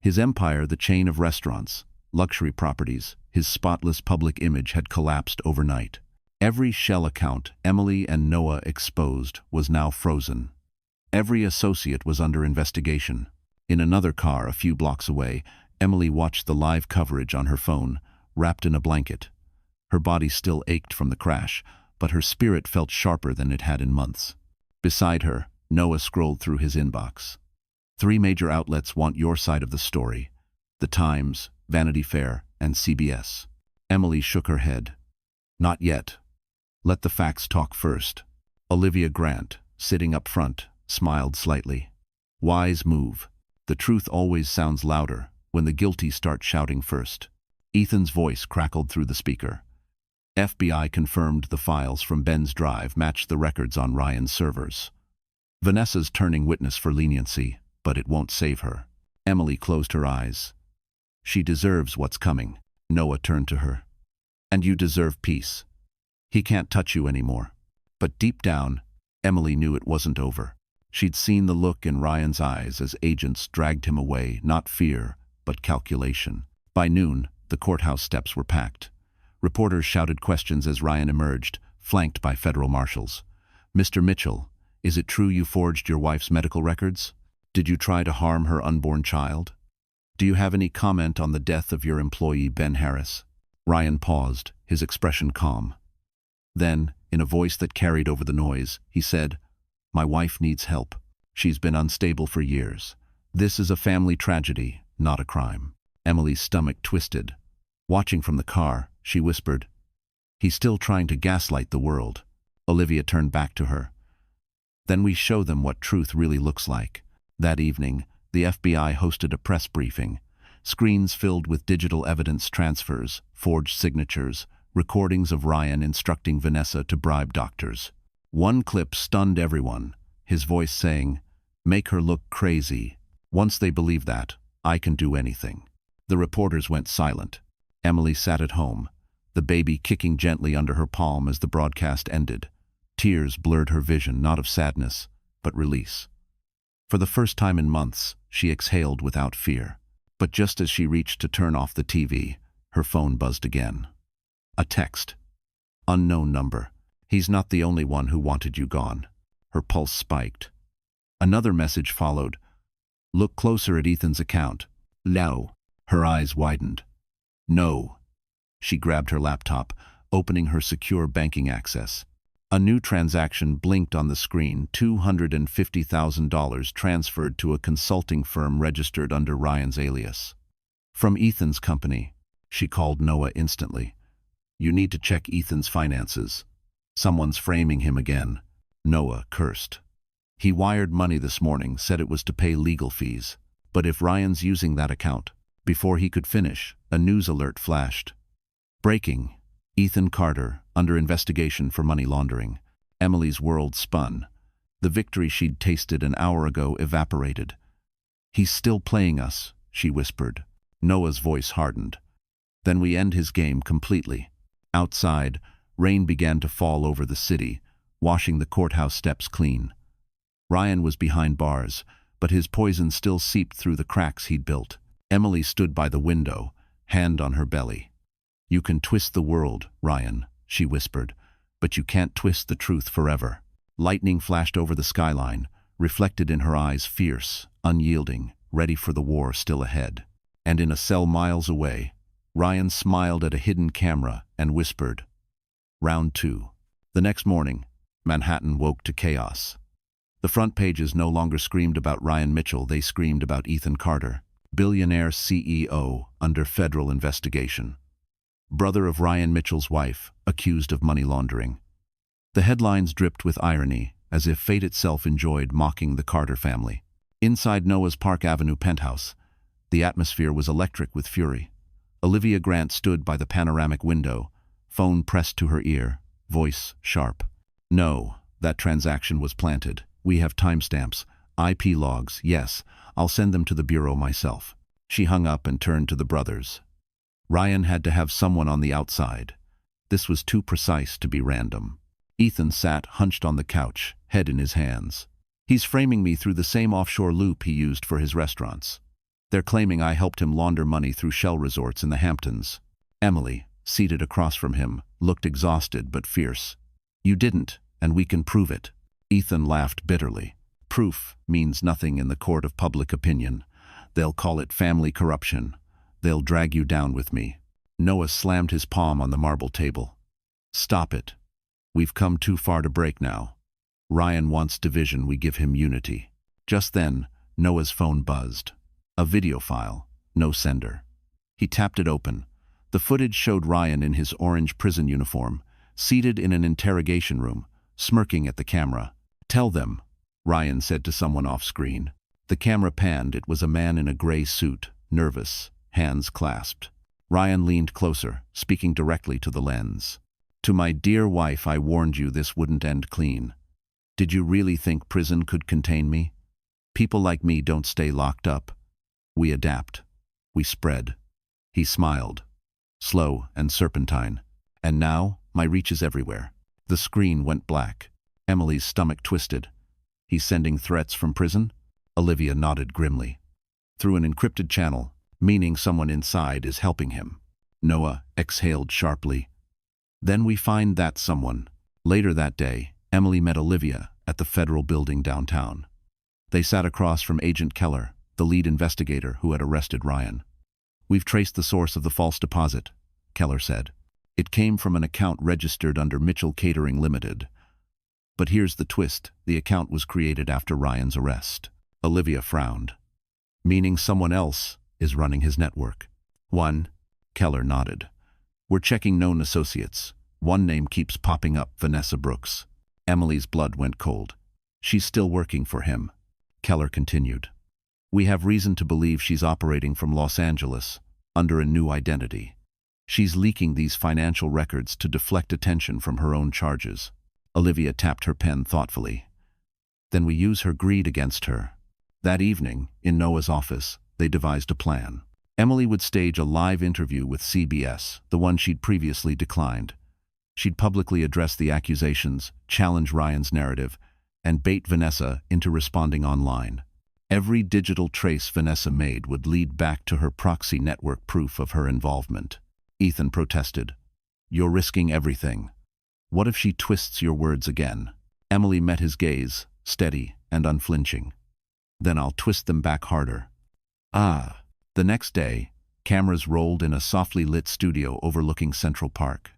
His empire, the chain of restaurants, luxury properties, his spotless public image had collapsed overnight. Every shell account Emily and Noah exposed was now frozen. Every associate was under investigation. In another car a few blocks away, Emily watched the live coverage on her phone, wrapped in a blanket. Her body still ached from the crash, but her spirit felt sharper than it had in months. Beside her, Noah scrolled through his inbox. 3 major outlets want your side of the story: The Times, Vanity Fair, and CBS. Emily shook her head. Not yet. Let the facts talk first. Olivia Grant, sitting up front, smiled slightly. Wise move. The truth always sounds louder when the guilty start shouting first. Ethan's voice crackled through the speaker. FBI confirmed the files from Ben's drive matched the records on Ryan's servers. Vanessa's turning witness for leniency, but it won't save her. Emily closed her eyes. She deserves what's coming. Noah turned to her. And you deserve peace. He can't touch you anymore. But deep down, Emily knew it wasn't over. She'd seen the look in Ryan's eyes as agents dragged him away, not fear, but calculation. By noon, the courthouse steps were packed. Reporters shouted questions as Ryan emerged, flanked by federal marshals. Mr. Mitchell, is it true you forged your wife's medical records? Did you try to harm her unborn child? Do you have any comment on the death of your employee Ben Harris? Ryan paused, his expression calm. Then, in a voice that carried over the noise, he said, My wife needs help. She's been unstable for years. This is a family tragedy, not a crime. Emily's stomach twisted. Watching from the car, she whispered, He's still trying to gaslight the world. Olivia turned back to her. Then we show them what truth really looks like. That evening, the FBI hosted a press briefing. Screens filled with digital evidence transfers, forged signatures, recordings of Ryan instructing Vanessa to bribe doctors. One clip stunned everyone, his voice saying, Make her look crazy. Once they believe that, I can do anything. The reporters went silent. Emily sat at home, the baby kicking gently under her palm as the broadcast ended. Tears blurred her vision, not of sadness, but release. For the first time in months, she exhaled without fear. But just as she reached to turn off the TV, her phone buzzed again. A text. Unknown number. He's not the only one who wanted you gone. Her pulse spiked. Another message followed. Look closer at Ethan's account. No. Her eyes widened. No. She grabbed her laptop, opening her secure banking access. A new transaction blinked on the screen, $250,000 transferred to a consulting firm registered under Ryan's alias. From Ethan's company. She called Noah instantly. You need to check Ethan's finances. Someone's framing him again. Noah cursed. He wired money this morning, said it was to pay legal fees. But if Ryan's using that account, before he could finish, a news alert flashed. Breaking. Ethan Carter, under investigation for money laundering. Emily's world spun. The victory she'd tasted an hour ago evaporated. He's still playing us, she whispered. Noah's voice hardened. Then we end his game completely. Outside, rain began to fall over the city, washing the courthouse steps clean. Ryan was behind bars, but his poison still seeped through the cracks he'd built. Emily stood by the window, hand on her belly. You can twist the world, Ryan, she whispered, but you can't twist the truth forever. Lightning flashed over the skyline, reflected in her eyes fierce, unyielding, ready for the war still ahead. And in a cell miles away, Ryan smiled at a hidden camera and whispered, Round 2. The next morning, Manhattan woke to chaos. The front pages no longer screamed about Ryan Mitchell, they screamed about Ethan Carter, billionaire CEO under federal investigation. Brother of Ryan Mitchell's wife, accused of money laundering. The headlines dripped with irony, as if fate itself enjoyed mocking the Carter family. Inside Noah's Park Avenue penthouse, the atmosphere was electric with fury. Olivia Grant stood by the panoramic window, phone pressed to her ear, voice sharp. "No, that transaction was planted. We have timestamps, IP logs, yes, I'll send them to the bureau myself." She hung up and turned to the brothers. Ryan had to have someone on the outside. This was too precise to be random. Ethan sat hunched on the couch, head in his hands. "He's framing me through the same offshore loop he used for his restaurants. They're claiming I helped him launder money through shell resorts in the Hamptons." Emily, seated across from him, looked exhausted but fierce. "You didn't, and we can prove it." Ethan laughed bitterly. "Proof means nothing in the court of public opinion. They'll call it family corruption. They'll drag you down with me." Noah slammed his palm on the marble table. "Stop it. We've come too far to break now. Ryan wants division, we give him unity." Just then, Noah's phone buzzed. A video file, no sender. He tapped it open. The footage showed Ryan in his orange prison uniform, seated in an interrogation room, smirking at the camera. "Tell them," Ryan said to someone off-screen. The camera panned. It was a man in a gray suit, nervous, hands clasped. Ryan leaned closer, speaking directly to the lens. "To my dear wife, I warned you this wouldn't end clean. Did you really think prison could contain me? People like me don't stay locked up. We adapt. We spread." He smiled, slow and serpentine. "And now, my reach is everywhere." The screen went black. Emily's stomach twisted. "He's sending threats from prison?" Olivia nodded grimly. "Through an encrypted channel, meaning someone inside is helping him." Noah exhaled sharply. "Then we find that someone." Later that day, Emily met Olivia at the federal building downtown. They sat across from Agent Keller, the lead investigator who had arrested Ryan. "We've traced the source of the false deposit," Keller said. "It came from an account registered under Mitchell Catering Limited. But here's the twist. The account was created after Ryan's arrest." Olivia frowned. "Meaning someone else is running his network?" "One," Keller nodded. "We're checking known associates. One name keeps popping up, Vanessa Brooks." Emily's blood went cold. "She's still working for him," Keller continued. "We have reason to believe she's operating from Los Angeles, under a new identity. She's leaking these financial records to deflect attention from her own charges." Olivia tapped her pen thoughtfully. "Then we use her greed against her." That evening, in Noah's office, they devised a plan. Emily would stage a live interview with CBS, the one she'd previously declined. She'd publicly address the accusations, challenge Ryan's narrative, and bait Vanessa into responding online. Every digital trace Vanessa made would lead back to her proxy network proof of her involvement. Ethan protested. "You're risking everything. What if she twists your words again?" Emily met his gaze, steady and unflinching. "Then I'll twist them back harder." "Ah." The next day, cameras rolled in a softly lit studio overlooking Central Park.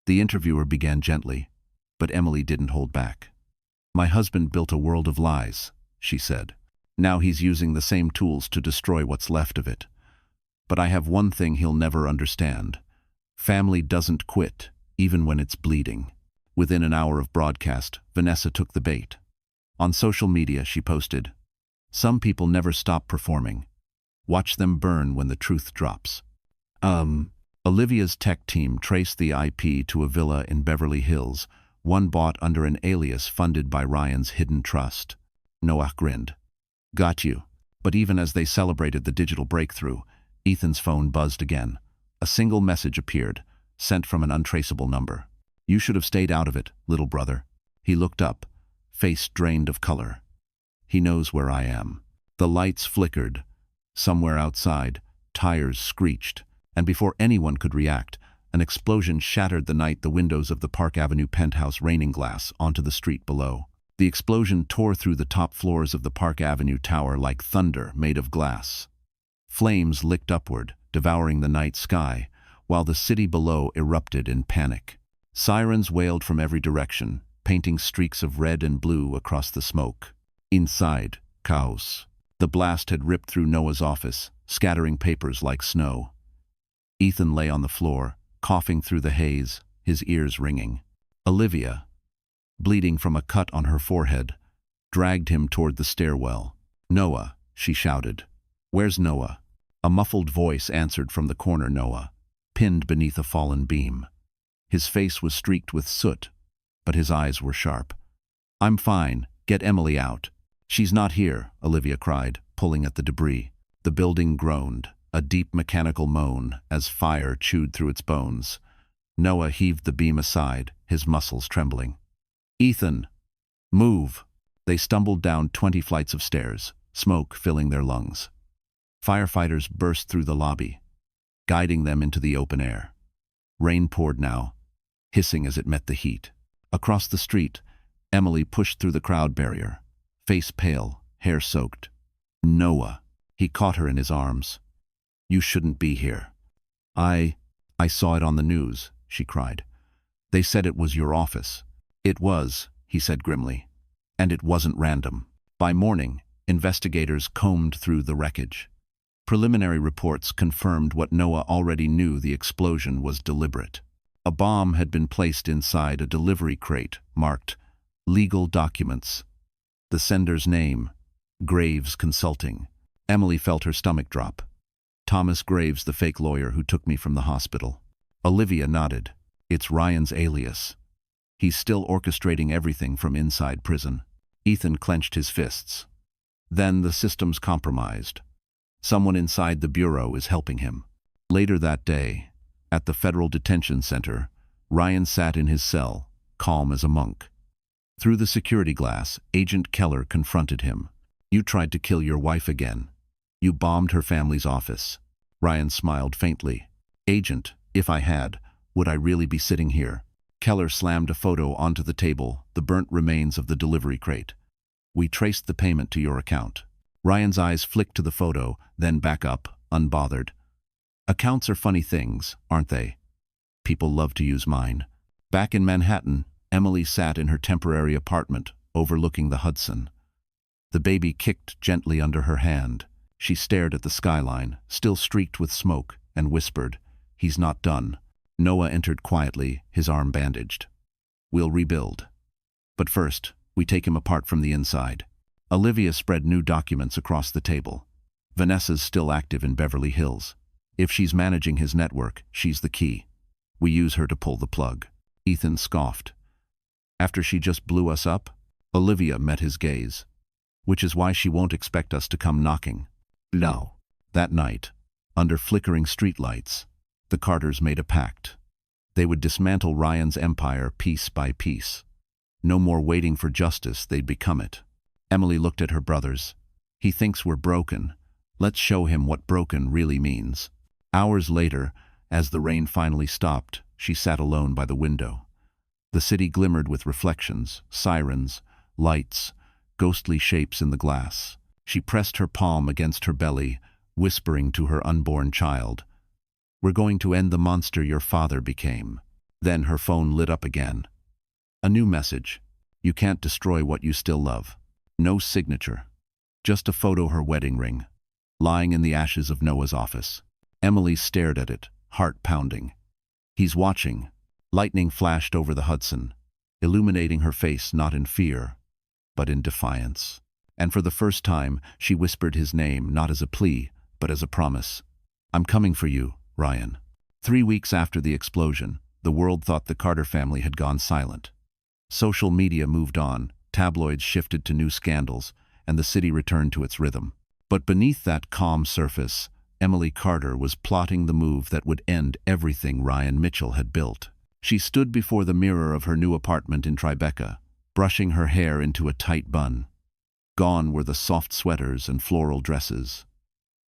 The interviewer began gently, but Emily didn't hold back. "My husband built a world of lies," she said. "Now he's using the same tools to destroy what's left of it. But I have one thing he'll never understand. Family doesn't quit, even when it's bleeding." Within an hour of broadcast, Vanessa took the bait. On social media, she posted, "Some people never stop performing. Watch them burn when the truth drops." Olivia's tech team traced the IP to a villa in Beverly Hills, one bought under an alias funded by Ryan's hidden trust. Noah grinned. "Got you." But even as they celebrated the digital breakthrough, Ethan's phone buzzed again. A single message appeared, sent from an untraceable number. "You should have stayed out of it, little brother." He looked up, face drained of color. "He knows where I am." The lights flickered. Somewhere outside, tires screeched, and before anyone could react, an explosion shattered the night the windows of the Park Avenue penthouse raining glass onto the street below. The explosion tore through the top floors of the Park Avenue tower like thunder made of glass. Flames licked upward, devouring the night sky, while the city below erupted in panic. Sirens wailed from every direction, painting streaks of red and blue across the smoke. Inside, chaos. The blast had ripped through Noah's office, scattering papers like snow. Ethan lay on the floor, coughing through the haze, his ears ringing. Olivia, bleeding from a cut on her forehead, dragged him toward the stairwell. "Noah," she shouted. "Where's Noah?" A muffled voice answered from the corner. Noah, pinned beneath a fallen beam. His face was streaked with soot, but his eyes were sharp. "I'm fine. Get Emily out." "She's not here," Olivia cried, pulling at the debris. The building groaned, a deep mechanical moan as fire chewed through its bones. Noah heaved the beam aside, his muscles trembling. "Ethan, move!" They stumbled down 20 flights of stairs, smoke filling their lungs. Firefighters burst through the lobby, guiding them into the open air. Rain poured now, hissing as it met the heat. Across the street, Emily pushed through the crowd barrier, face pale, hair soaked. "Noah." He caught her in his arms. "You shouldn't be here." I saw it on the news," she cried. "They said it was your office." "It was," he said grimly. "And it wasn't random." By morning, investigators combed through the wreckage. Preliminary reports confirmed what Noah already knew: the explosion was deliberate. A bomb had been placed inside a delivery crate marked "Legal Documents." The sender's name, Graves Consulting. Emily felt her stomach drop. "Thomas Graves, the fake lawyer who took me from the hospital." Olivia nodded. "It's Ryan's alias. He's still orchestrating everything from inside prison." Ethan clenched his fists. "Then the system's compromised. Someone inside the bureau is helping him." Later that day, at the Federal Detention Center, Ryan sat in his cell, calm as a monk. Through the security glass, Agent Keller confronted him. "You tried to kill your wife again. You bombed her family's office." Ryan smiled faintly. "Agent, if I had, would I really be sitting here?" Keller slammed a photo onto the table, the burnt remains of the delivery crate. "We traced the payment to your account." Ryan's eyes flicked to the photo, then back up, unbothered. "Accounts are funny things, aren't they? People love to use mine." Back in Manhattan, Emily sat in her temporary apartment, overlooking the Hudson. The baby kicked gently under her hand. She stared at the skyline, still streaked with smoke, and whispered, "He's not done." Noah entered quietly, his arm bandaged. "We'll rebuild. But first, we take him apart from the inside." Olivia spread new documents across the table. "Vanessa's still active in Beverly Hills. If she's managing his network, she's the key. We use her to pull the plug." Ethan scoffed. "After she just blew us up?" Olivia met his gaze. "Which is why she won't expect us to come knocking." "No." That night, under flickering streetlights, the Carters made a pact. They would dismantle Ryan's empire piece by piece. No more waiting for justice, they'd become it. Emily looked at her brothers. "He thinks we're broken. Let's show him what broken really means." Hours later, as the rain finally stopped, she sat alone by the window. The city glimmered with reflections, sirens, lights, ghostly shapes in the glass. She pressed her palm against her belly, whispering to her unborn child, "We're going to end the monster your father became." Then her phone lit up again. A new message. "You can't destroy what you still love." No signature. Just a photo, her wedding ring, lying in the ashes of Noah's office. Emily stared at it, heart pounding. "He's watching." Lightning flashed over the Hudson, illuminating her face not in fear, but in defiance. And for the first time, she whispered his name, not as a plea, but as a promise. "I'm coming for you, Ryan." 3 weeks after the explosion, the world thought the Carter family had gone silent. Social media moved on, tabloids shifted to new scandals, and the city returned to its rhythm. But beneath that calm surface, Emily Carter was plotting the move that would end everything Ryan Mitchell had built. She stood before the mirror of her new apartment in Tribeca, brushing her hair into a tight bun. Gone were the soft sweaters and floral dresses.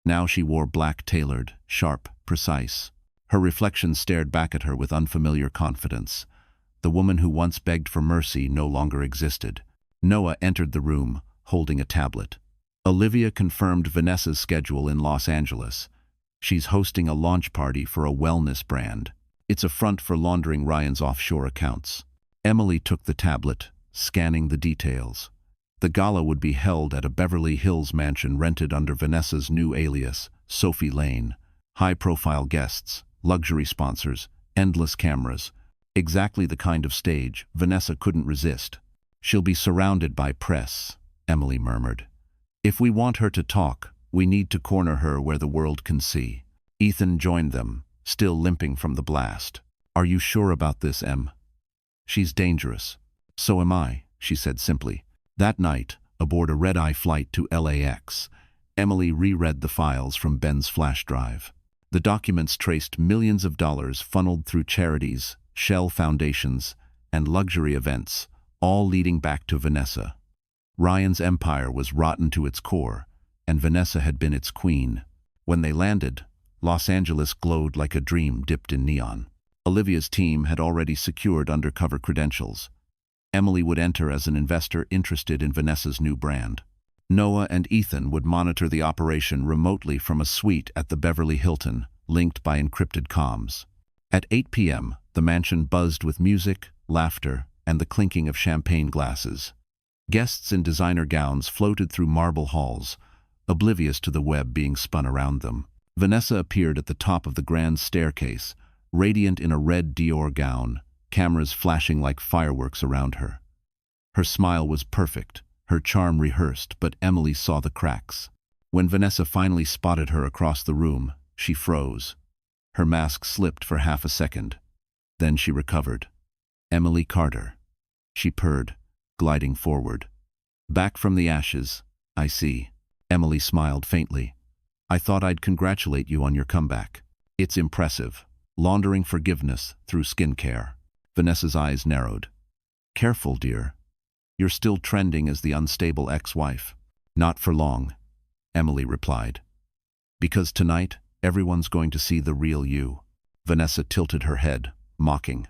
Now she wore black tailored, sharp, precise. Her reflection stared back at her with unfamiliar confidence. The woman who once begged for mercy no longer existed. Noah entered the room, holding a tablet. Olivia confirmed Vanessa's schedule in Los Angeles. She's hosting a launch party for a wellness brand. It's a front for laundering Ryan's offshore accounts. Emily took the tablet, scanning the details. The gala would be held at a Beverly Hills mansion rented under Vanessa's new alias, Sophie Lane. High-profile guests, luxury sponsors, endless cameras. Exactly the kind of stage Vanessa couldn't resist. "She'll be surrounded by press," Emily murmured. "If we want her to talk, we need to corner her where the world can see." Ethan joined them, still limping from the blast. "Are you sure about this, Em?" "She's dangerous." "So am I," she said simply. That night, aboard a red-eye flight to LAX, Emily reread the files from Ben's flash drive. The documents traced millions of dollars funneled through charities, shell foundations, and luxury events, all leading back to Vanessa. Ryan's empire was rotten to its core, and Vanessa had been its queen. When they landed, Los Angeles glowed like a dream dipped in neon. Olivia's team had already secured undercover credentials. Emily would enter as an investor interested in Vanessa's new brand. Noah and Ethan would monitor the operation remotely from a suite at the Beverly Hilton, linked by encrypted comms. At 8 p.m., the mansion buzzed with music, laughter, and the clinking of champagne glasses. Guests in designer gowns floated through marble halls, oblivious to the web being spun around them. Vanessa appeared at the top of the grand staircase, radiant in a red Dior gown, cameras flashing like fireworks around her. Her smile was perfect, her charm rehearsed, but Emily saw the cracks. When Vanessa finally spotted her across the room, she froze. Her mask slipped for half a second. Then she recovered. "Emily Carter." She purred, gliding forward. "Back from the ashes, I see." Emily smiled faintly. "I thought I'd congratulate you on your comeback. It's impressive. Laundering forgiveness through skincare." Vanessa's eyes narrowed. "Careful, dear. You're still trending as the unstable ex-wife." "Not for long," Emily replied. "Because tonight, everyone's going to see the real you." Vanessa tilted her head, mocking.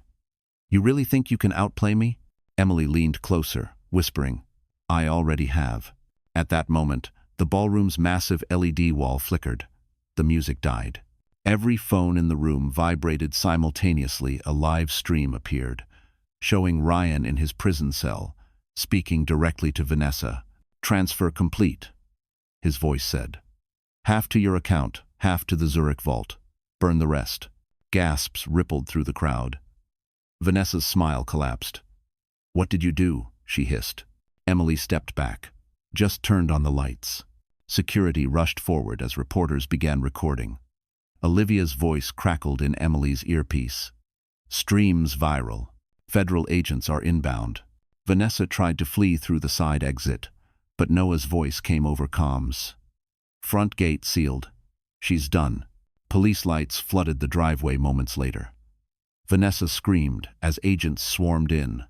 "You really think you can outplay me?" Emily leaned closer, whispering, "I already have." At that moment, the ballroom's massive LED wall flickered. The music died. Every phone in the room vibrated simultaneously. A live stream appeared, showing Ryan in his prison cell, speaking directly to Vanessa. "Transfer complete," his voice said. "Half to your account, half to the Zurich vault. Burn the rest." Gasps rippled through the crowd. Vanessa's smile collapsed. "What did you do?" she hissed. Emily stepped back, just turned on the lights. Security rushed forward as reporters began recording. Olivia's voice crackled in Emily's earpiece. "Streams viral. Federal agents are inbound." Vanessa tried to flee through the side exit, but Noah's voice came over comms. "Front gate sealed. She's done." Police lights flooded the driveway moments later. Vanessa screamed as agents swarmed in,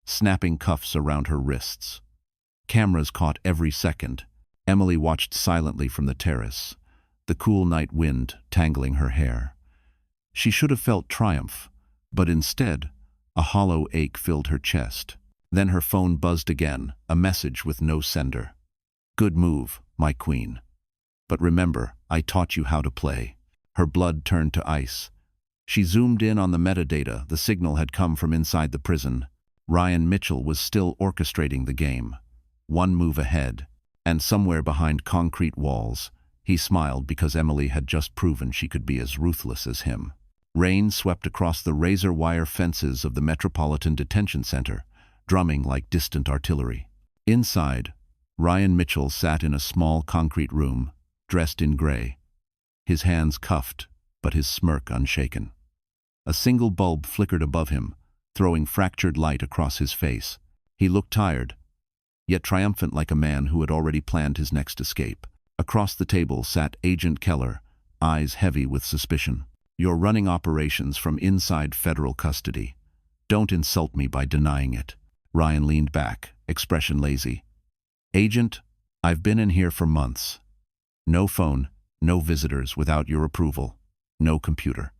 snapping cuffs around her wrists. Cameras caught every second. Emily watched silently from the terrace, the cool night wind tangling her hair. She should have felt triumph, but instead, a hollow ache filled her chest. Then her phone buzzed again, a message with no sender. "Good move, my queen. But remember, I taught you how to play." Her blood turned to ice. She zoomed in on the metadata. The signal had come from inside the prison. Ryan Mitchell was still orchestrating the game. One move ahead, and somewhere behind concrete walls, he smiled because Emily had just proven she could be as ruthless as him. Rain swept across the razor-wire fences of the Metropolitan Detention Center, drumming like distant artillery. Inside, Ryan Mitchell sat in a small concrete room, dressed in gray. His hands cuffed, but his smirk unshaken. A single bulb flickered above him, throwing fractured light across his face. He looked tired, yet triumphant, like a man who had already planned his next escape. Across the table sat Agent Keller, eyes heavy with suspicion. "You're running operations from inside federal custody. Don't insult me by denying it." Ryan leaned back, expression lazy. "Agent, I've been in here for months. No phone, no visitors without your approval, no computer.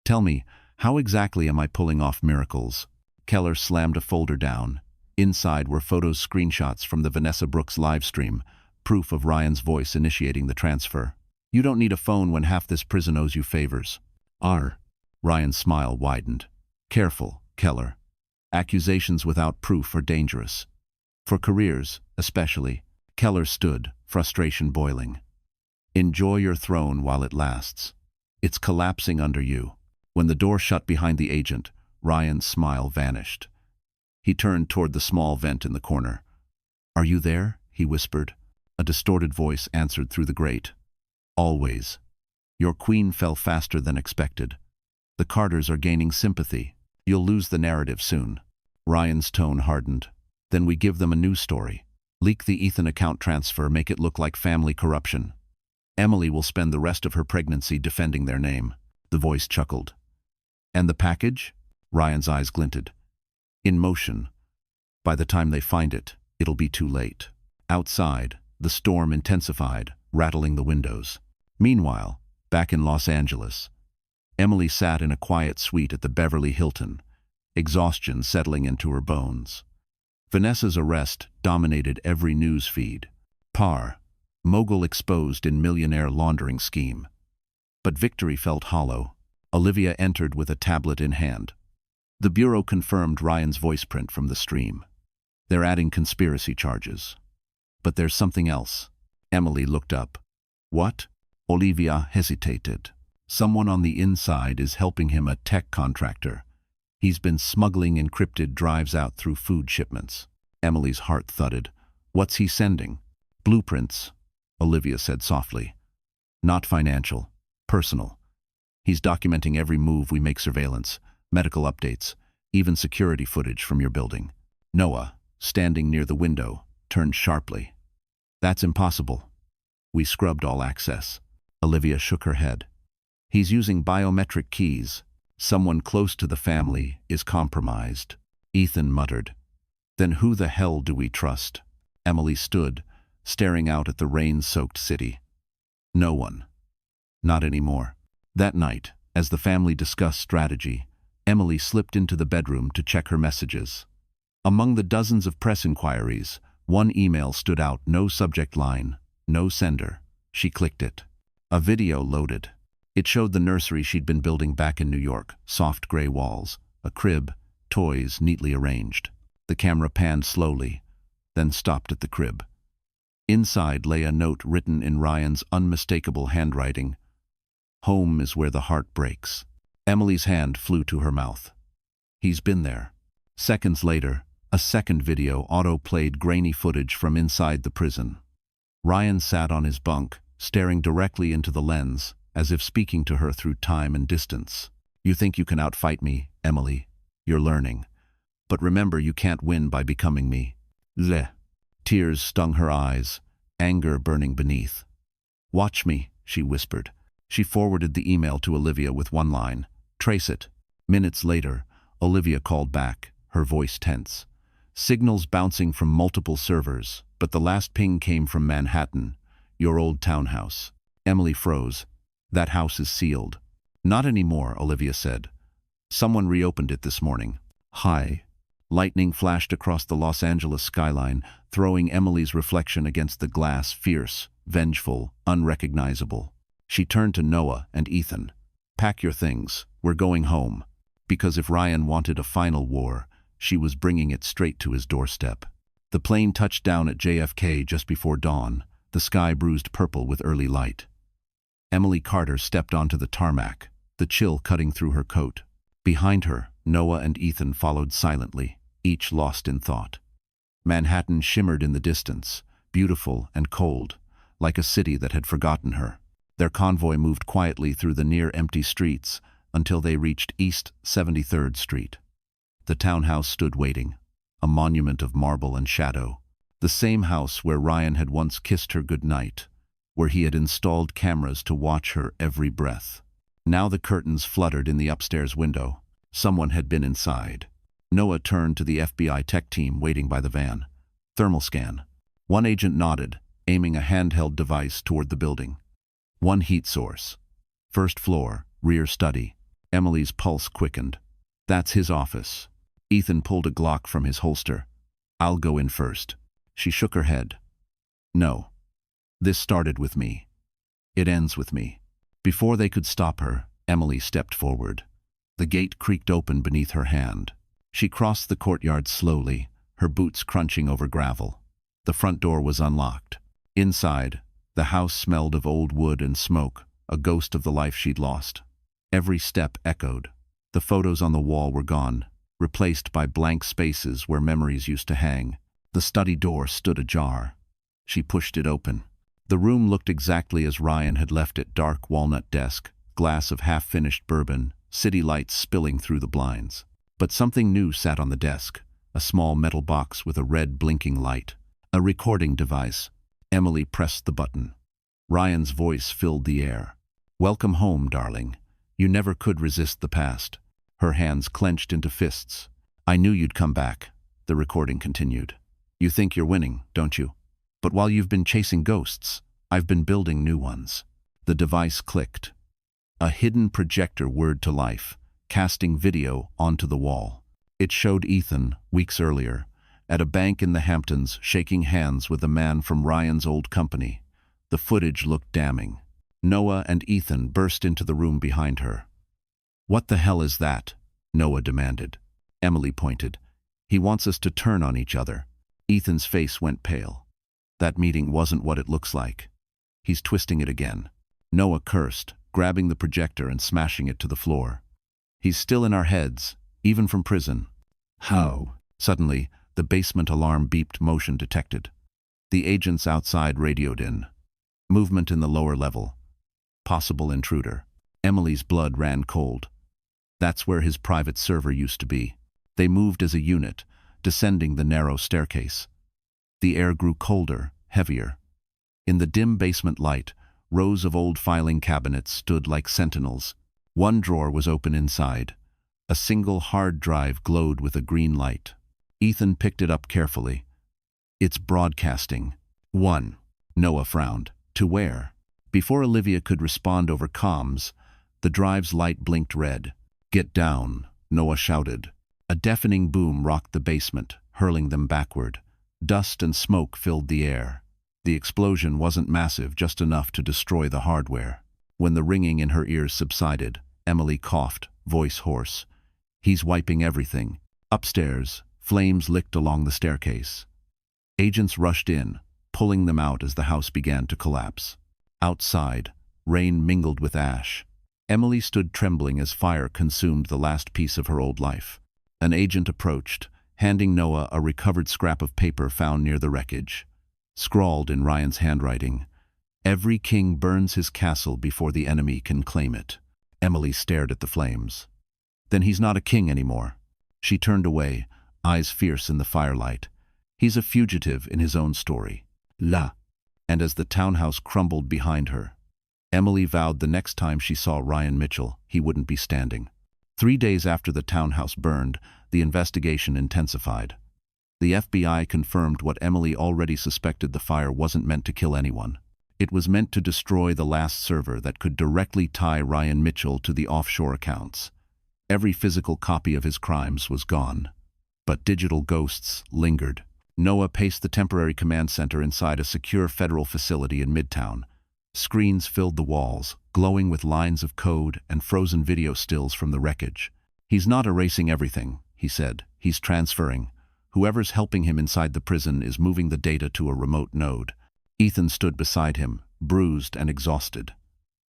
Tell me, how exactly am I pulling off miracles?" Keller slammed a folder down. Inside were photos, screenshots from the Vanessa Brooks livestream, proof of Ryan's voice initiating the transfer. "You don't need a phone when half this prison owes you favors." Ryan's smile widened. "Careful, Keller. Accusations without proof are dangerous. For careers, especially." Keller stood, frustration boiling. "Enjoy your throne while it lasts. It's collapsing under you." When the door shut behind the agent, Ryan's smile vanished. He turned toward the small vent in the corner. "Are you there?" he whispered. A distorted voice answered through the grate. "Always. Your queen fell faster than expected. The Carters are gaining sympathy. You'll lose the narrative soon." Ryan's tone hardened. "Then we give them a new story. Leak the Ethan account transfer, make it look like family corruption. Emily will spend the rest of her pregnancy defending their name." The voice chuckled. "And the package?" Ryan's eyes glinted. "In motion. By the time they find it, it'll be too late." Outside, the storm intensified, rattling the windows. Meanwhile, back in Los Angeles, Emily sat in a quiet suite at the Beverly Hilton, exhaustion settling into her bones. Vanessa's arrest dominated every news feed. Par, mogul exposed in millionaire laundering scheme. But victory felt hollow. Olivia entered with a tablet in hand. The bureau confirmed Ryan's voice print from the stream. "They're adding conspiracy charges. But there's something else." Emily looked up. "What?" Olivia hesitated. "Someone on the inside is helping him, a tech contractor. He's been smuggling encrypted drives out through food shipments." Emily's heart thudded. "What's he sending?" "Blueprints," Olivia said softly. "Not financial. Personal. He's documenting every move we make: surveillance, medical updates, even security footage from your building." Noah, standing near the window, turned sharply. "That's impossible. We scrubbed all access." Olivia shook her head. "He's using biometric keys. Someone close to the family is compromised." Ethan muttered. "Then who the hell do we trust?" Emily stood, staring out at the rain-soaked city. "No one. Not anymore." That night, as the family discussed strategy, Emily slipped into the bedroom to check her messages. Among the dozens of press inquiries, one email stood out: no subject line, no sender. She clicked it. A video loaded. It showed the nursery she'd been building back in New York: soft gray walls, a crib, toys neatly arranged. The camera panned slowly, then stopped at the crib. Inside lay a note written in Ryan's unmistakable handwriting: "Home is where the heart breaks." Emily's hand flew to her mouth. He's been there. Seconds later, a second video auto-played grainy footage from inside the prison. Ryan sat on his bunk, staring directly into the lens, as if speaking to her through time and distance. "You think you can outfight me, Emily? You're learning. But remember, you can't win by becoming me." Bleh. Tears stung her eyes, anger burning beneath. "Watch me," she whispered. She forwarded the email to Olivia with one line: "Trace it." Minutes later, Olivia called back, her voice tense. Signals bouncing from multiple servers, but the last ping came from Manhattan, your old townhouse. Emily froze. "That house is sealed." "Not anymore," Olivia said. "Someone reopened it this morning." "Hi." Lightning flashed across the Los Angeles skyline, throwing Emily's reflection against the glass, fierce, vengeful, unrecognizable. She turned to Noah and Ethan. "Pack your things. We're going home." Because if Ryan wanted a final war, she was bringing it straight to his doorstep. The plane touched down at JFK just before dawn, the sky bruised purple with early light. Emily Carter stepped onto the tarmac, the chill cutting through her coat. Behind her, Noah and Ethan followed silently, each lost in thought. Manhattan shimmered in the distance, beautiful and cold, like a city that had forgotten her. Their convoy moved quietly through the near-empty streets until they reached East 73rd Street. The townhouse stood waiting, a monument of marble and shadow. The same house where Ryan had once kissed her goodnight, where he had installed cameras to watch her every breath. Now the curtains fluttered in the upstairs window. Someone had been inside. Noah turned to the FBI tech team waiting by the van. "Thermal scan." One agent nodded, aiming a handheld device toward the building. "One heat source. First floor, rear study." Emily's pulse quickened. "That's his office." Ethan pulled a Glock from his holster. "I'll go in first." She shook her head. "No. This started with me. It ends with me." Before they could stop her, Emily stepped forward. The gate creaked open beneath her hand. She crossed the courtyard slowly, her boots crunching over gravel. The front door was unlocked. Inside, the house smelled of old wood and smoke, a ghost of the life she'd lost. Every step echoed. The photos on the wall were gone, replaced by blank spaces where memories used to hang. The study door stood ajar. She pushed it open. The room looked exactly as Ryan had left it: dark walnut desk, glass of half-finished bourbon, city lights spilling through the blinds. But something new sat on the desk, a small metal box with a red blinking light. A recording device. Emily pressed the button. Ryan's voice filled the air. "Welcome home, darling. You never could resist the past." Her hands clenched into fists. "I knew you'd come back," the recording continued. "You think you're winning, don't you? But while you've been chasing ghosts, I've been building new ones." The device clicked. A hidden projector whirred to life, casting video onto the wall. It showed Ethan, weeks earlier, at a bank in the Hamptons, shaking hands with a man from Ryan's old company. The footage looked damning. Noah and Ethan burst into the room behind her. "What the hell is that?" Noah demanded. Emily pointed. "He wants us to turn on each other." Ethan's face went pale. "That meeting wasn't what it looks like. He's twisting it again." Noah cursed, grabbing the projector and smashing it to the floor. "He's still in our heads, even from prison." "How?" Suddenly, the basement alarm beeped. "Motion detected." The agents outside radioed in. "Movement in the lower level. Possible intruder." Emily's blood ran cold. That's where his private server used to be. They moved as a unit, descending the narrow staircase. The air grew colder, heavier. In the dim basement light, rows of old filing cabinets stood like sentinels. One drawer was open inside. A single hard drive glowed with a green light. Ethan picked it up carefully. "It's broadcasting." "One." Noah frowned. "To where?" Before Olivia could respond over comms, the drive's light blinked red. "Get down," Noah shouted. A deafening boom rocked the basement, hurling them backward. Dust and smoke filled the air. The explosion wasn't massive, just enough to destroy the hardware. When the ringing in her ears subsided, Emily coughed, voice hoarse. "He's wiping everything." Upstairs, flames licked along the staircase. Agents rushed in, pulling them out as the house began to collapse. Outside, rain mingled with ash. Emily stood trembling as fire consumed the last piece of her old life. An agent approached, handing Noah a recovered scrap of paper found near the wreckage. Scrawled in Ryan's handwriting, "Every king burns his castle before the enemy can claim it." Emily stared at the flames. "Then he's not a king anymore." She turned away, eyes fierce in the firelight. "He's a fugitive in his own story." La. And as the townhouse crumbled behind her, Emily vowed the next time she saw Ryan Mitchell, he wouldn't be standing. 3 days after the townhouse burned, the investigation intensified. The FBI confirmed what Emily already suspected: the fire wasn't meant to kill anyone. It was meant to destroy the last server that could directly tie Ryan Mitchell to the offshore accounts. Every physical copy of his crimes was gone, but digital ghosts lingered. Noah paced the temporary command center inside a secure federal facility in Midtown. Screens filled the walls, glowing with lines of code and frozen video stills from the wreckage. "He's not erasing everything," he said. "He's transferring. Whoever's helping him inside the prison is moving the data to a remote node." Ethan stood beside him, bruised and exhausted.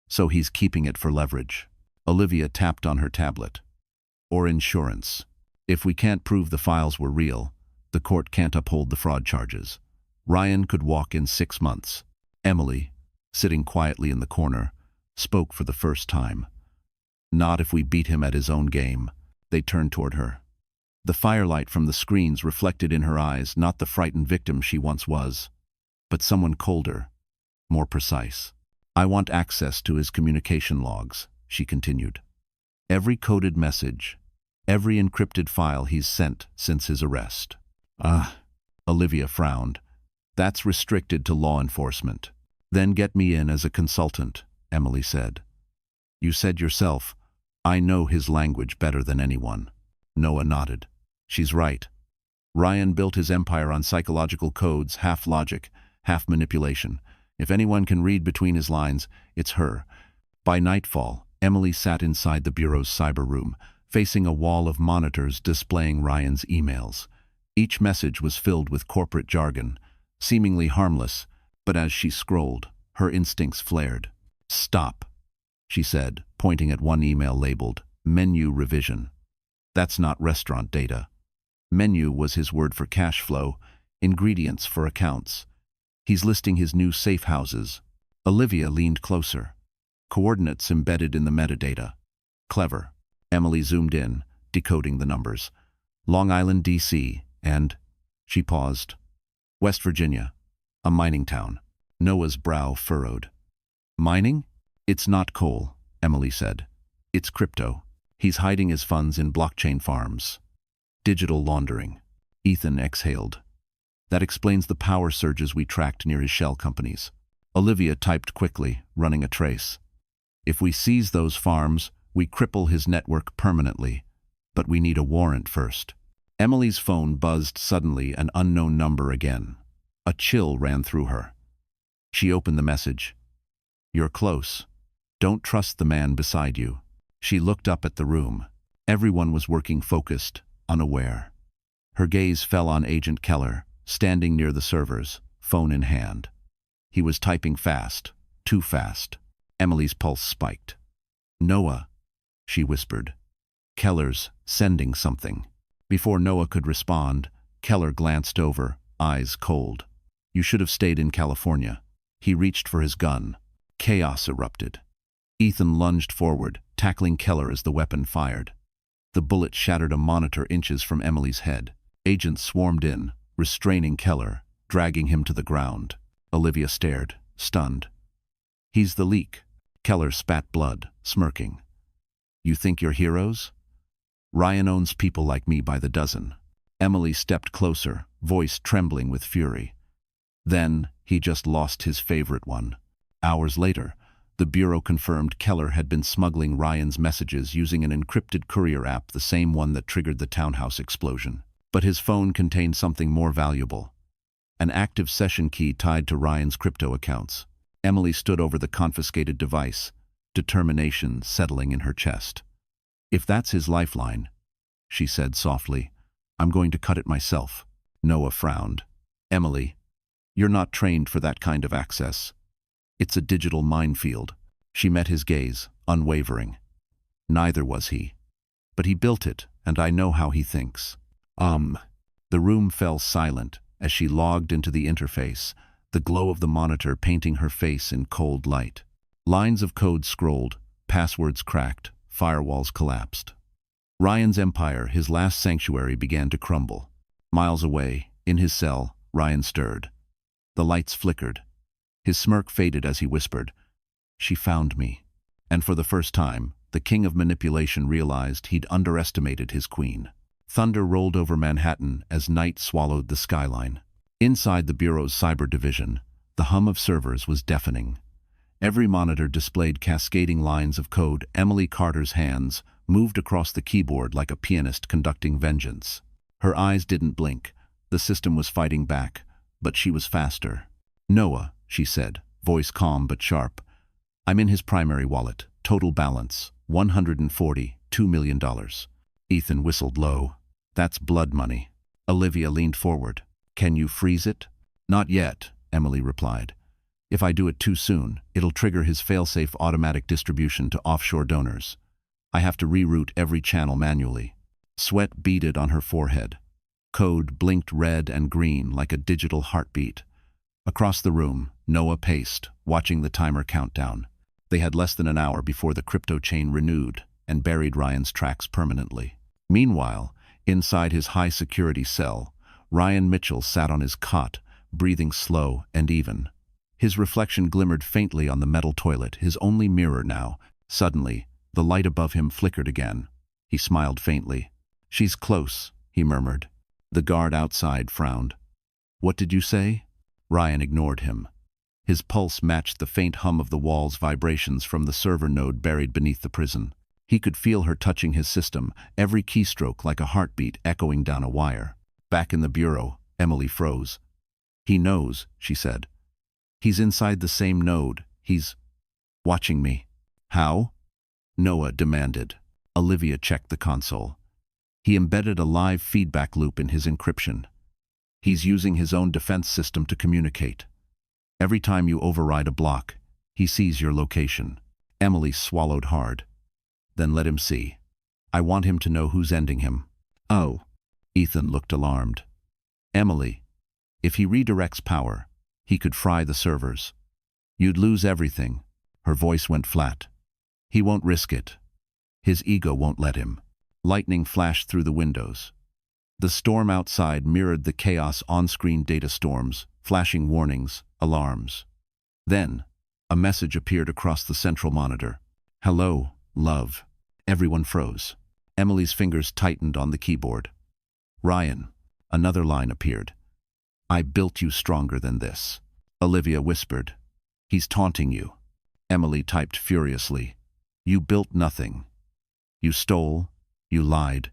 "So he's keeping it for leverage." Olivia tapped on her tablet. "Or insurance. If we can't prove the files were real, the court can't uphold the fraud charges. Ryan could walk in 6 months." Emily, sitting quietly in the corner, spoke for the first time. "Not if we beat him at his own game." They turned toward her. The firelight from the screens reflected in her eyes not the frightened victim she once was, but someone colder, more precise. "I want access to his communication logs," she continued. "Every coded message, every encrypted file he's sent since his arrest." "Ah," Olivia frowned. "That's restricted to law enforcement." "Then get me in as a consultant," Emily said. "You said yourself, I know his language better than anyone." Noah nodded. "She's right. Ryan built his empire on psychological codes, half logic, half manipulation. If anyone can read between his lines, it's her." By nightfall, Emily sat inside the bureau's cyber room, facing a wall of monitors displaying Ryan's emails. Each message was filled with corporate jargon, seemingly harmless, but as she scrolled, her instincts flared. "Stop," she said, pointing at one email labeled, Menu revision. That's not restaurant data. Menu was his word for cash flow, ingredients for accounts. He's listing his new safe houses. Olivia leaned closer. Coordinates embedded in the metadata. Clever. Emily zoomed in, decoding the numbers. Long Island, D.C., and... She paused. West Virginia. A mining town. Noah's brow furrowed. Mining? It's not coal, Emily said. It's crypto. He's hiding his funds in blockchain farms. Digital laundering. Ethan exhaled. That explains the power surges we tracked near his shell companies. Olivia typed quickly, running a trace. If we seize those farms, we cripple his network permanently. But we need a warrant first. Emily's phone buzzed suddenly, an unknown number again. A chill ran through her. She opened the message. You're close. Don't trust the man beside you. She looked up at the room. Everyone was working focused, unaware. Her gaze fell on Agent Keller, standing near the servers, phone in hand. He was typing fast, too fast. Emily's pulse spiked. Noah, she whispered. Keller's sending something. Before Noah could respond, Keller glanced over, eyes cold. You should have stayed in California. He reached for his gun. Chaos erupted. Ethan lunged forward, tackling Keller as the weapon fired. The bullet shattered a monitor inches from Emily's head. Agents swarmed in, restraining Keller, dragging him to the ground. Olivia stared, stunned. He's the leak. Keller spat blood, smirking. You think you're heroes? Ryan owns people like me by the dozen. Emily stepped closer, voice trembling with fury. Then, he just lost his favorite one. Hours later, the Bureau confirmed Keller had been smuggling Ryan's messages using an encrypted courier app, the same one that triggered the townhouse explosion. But his phone contained something more valuable. An active session key tied to Ryan's crypto accounts. Emily stood over the confiscated device, determination settling in her chest. If that's his lifeline, she said softly, I'm going to cut it myself. Noah frowned. Emily, you're not trained for that kind of access. It's a digital minefield. She met his gaze, unwavering. Neither was he. But he built it, and I know how he thinks. The room fell silent as she logged into the interface, the glow of the monitor painting her face in cold light. Lines of code scrolled, passwords cracked, firewalls collapsed. Ryan's empire, his last sanctuary, began to crumble. Miles away, in his cell, Ryan stirred. The lights flickered. His smirk faded as he whispered, She found me. And for the first time, the king of manipulation realized he'd underestimated his queen. Thunder rolled over Manhattan as night swallowed the skyline. Inside the Bureau's cyber division, the hum of servers was deafening. Every monitor displayed cascading lines of code. Emily Carter's hands moved across the keyboard like a pianist conducting vengeance. Her eyes didn't blink. The system was fighting back, but she was faster. Noah, she said, voice calm but sharp. I'm in his primary wallet. Total balance, $142 million. Ethan whistled low. That's blood money. Olivia leaned forward. Can you freeze it? Not yet, Emily replied. If I do it too soon, it'll trigger his failsafe automatic distribution to offshore donors. I have to reroute every channel manually. Sweat beaded on her forehead. Code blinked red and green like a digital heartbeat. Across the room, Noah paced, watching the timer count down. They had less than an hour before the crypto chain renewed and buried Ryan's tracks permanently. Meanwhile, inside his high-security cell, Ryan Mitchell sat on his cot, breathing slow and even. His reflection glimmered faintly on the metal toilet, his only mirror now. Suddenly, the light above him flickered again. He smiled faintly. She's close, he murmured. The guard outside frowned. What did you say? Ryan ignored him. His pulse matched the faint hum of the wall's vibrations from the server node buried beneath the prison. He could feel her touching his system, every keystroke like a heartbeat echoing down a wire. Back in the bureau, Emily froze. He knows, she said. He's inside the same node. He's watching me. How? Noah demanded. Olivia checked the console. He embedded a live feedback loop in his encryption. He's using his own defense system to communicate. Every time you override a block, he sees your location. Emily swallowed hard. Then let him see. I want him to know who's ending him. Oh. Ethan looked alarmed. Emily, if he redirects power, he could fry the servers. You'd lose everything. Her voice went flat. He won't risk it. His ego won't let him. Lightning flashed through the windows. The storm outside mirrored the chaos on-screen data storms, flashing warnings, alarms. Then, a message appeared across the central monitor. Hello, love. Everyone froze. Emily's fingers tightened on the keyboard. Ryan. Another line appeared. I built you stronger than this. Olivia whispered. He's taunting you. Emily typed furiously. You built nothing. You stole, you lied,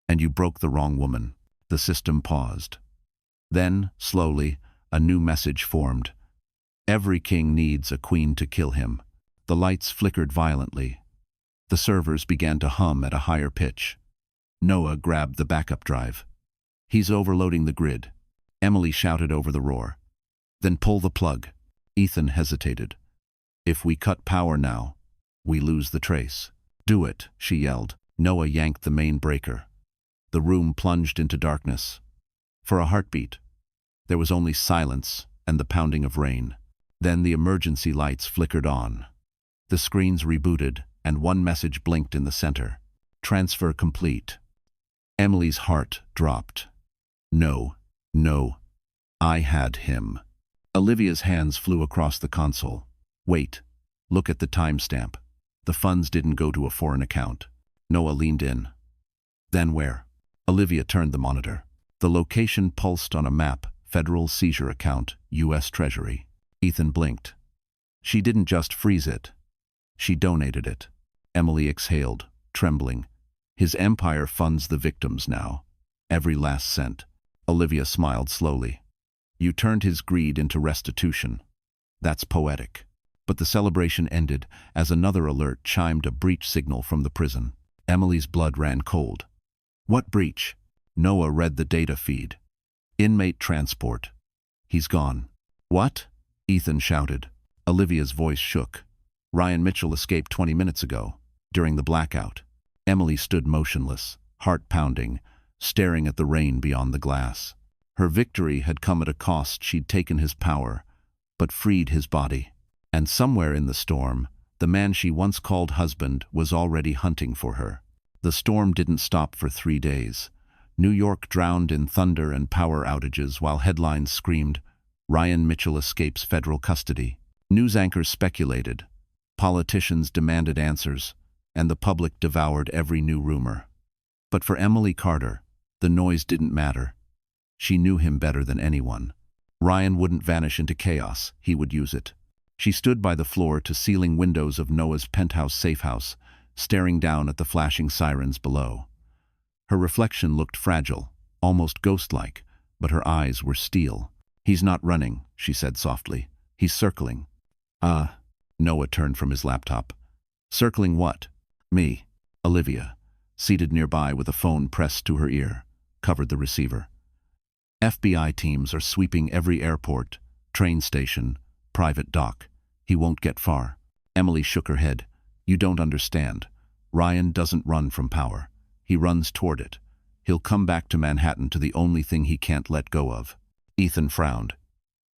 and you broke the wrong woman. The system paused. Then, slowly, a new message formed. Every king needs a queen to kill him. The lights flickered violently. The servers began to hum at a higher pitch. Noah grabbed the backup drive. He's overloading the grid. Emily shouted over the roar. Then pull the plug. Ethan hesitated. If we cut power now, we lose the trace. Do it, she yelled. Noah yanked the main breaker. The room plunged into darkness. For a heartbeat, there was only silence and the pounding of rain. Then the emergency lights flickered on. The screens rebooted, and one message blinked in the center. Transfer complete. Emily's heart dropped. No, no. I had him. Olivia's hands flew across the console. Wait. Look at the timestamp. The funds didn't go to a foreign account. Noah leaned in. Then where? Olivia turned the monitor. The location pulsed on a map, Federal Seizure Account, U.S. Treasury. Ethan blinked. She didn't just freeze it. She donated it. Emily exhaled, trembling. His empire funds the victims now. Every last cent. Olivia smiled slowly. You turned his greed into restitution. That's poetic. But the celebration ended as another alert chimed a breach signal from the prison. Emily's blood ran cold. What breach? Noah read the data feed. Inmate transport. He's gone. What? Ethan shouted. Olivia's voice shook. Ryan Mitchell escaped 20 minutes ago, during the blackout. Emily stood motionless, heart pounding, staring at the rain beyond the glass. Her victory had come at a cost. She'd taken his power, but freed his body. And somewhere in the storm, the man she once called husband was already hunting for her. The storm didn't stop for 3 days. New York drowned in thunder and power outages while headlines screamed, Ryan Mitchell escapes federal custody. News anchors speculated. Politicians demanded answers, and the public devoured every new rumor. But for Emily Carter, the noise didn't matter. She knew him better than anyone. Ryan wouldn't vanish into chaos, he would use it. She stood by the floor-to-ceiling windows of Noah's penthouse safe house, staring down at the flashing sirens below. Her reflection looked fragile, almost ghost-like, but her eyes were steel. He's not running, she said softly. He's circling. Noah turned from his laptop. Circling what? Me. Olivia, seated nearby with a phone pressed to her ear, covered the receiver. FBI teams are sweeping every airport, train station, private dock. He won't get far. Emily shook her head. You don't understand. Ryan doesn't run from power. He runs toward it. He'll come back to Manhattan to the only thing he can't let go of. Ethan frowned.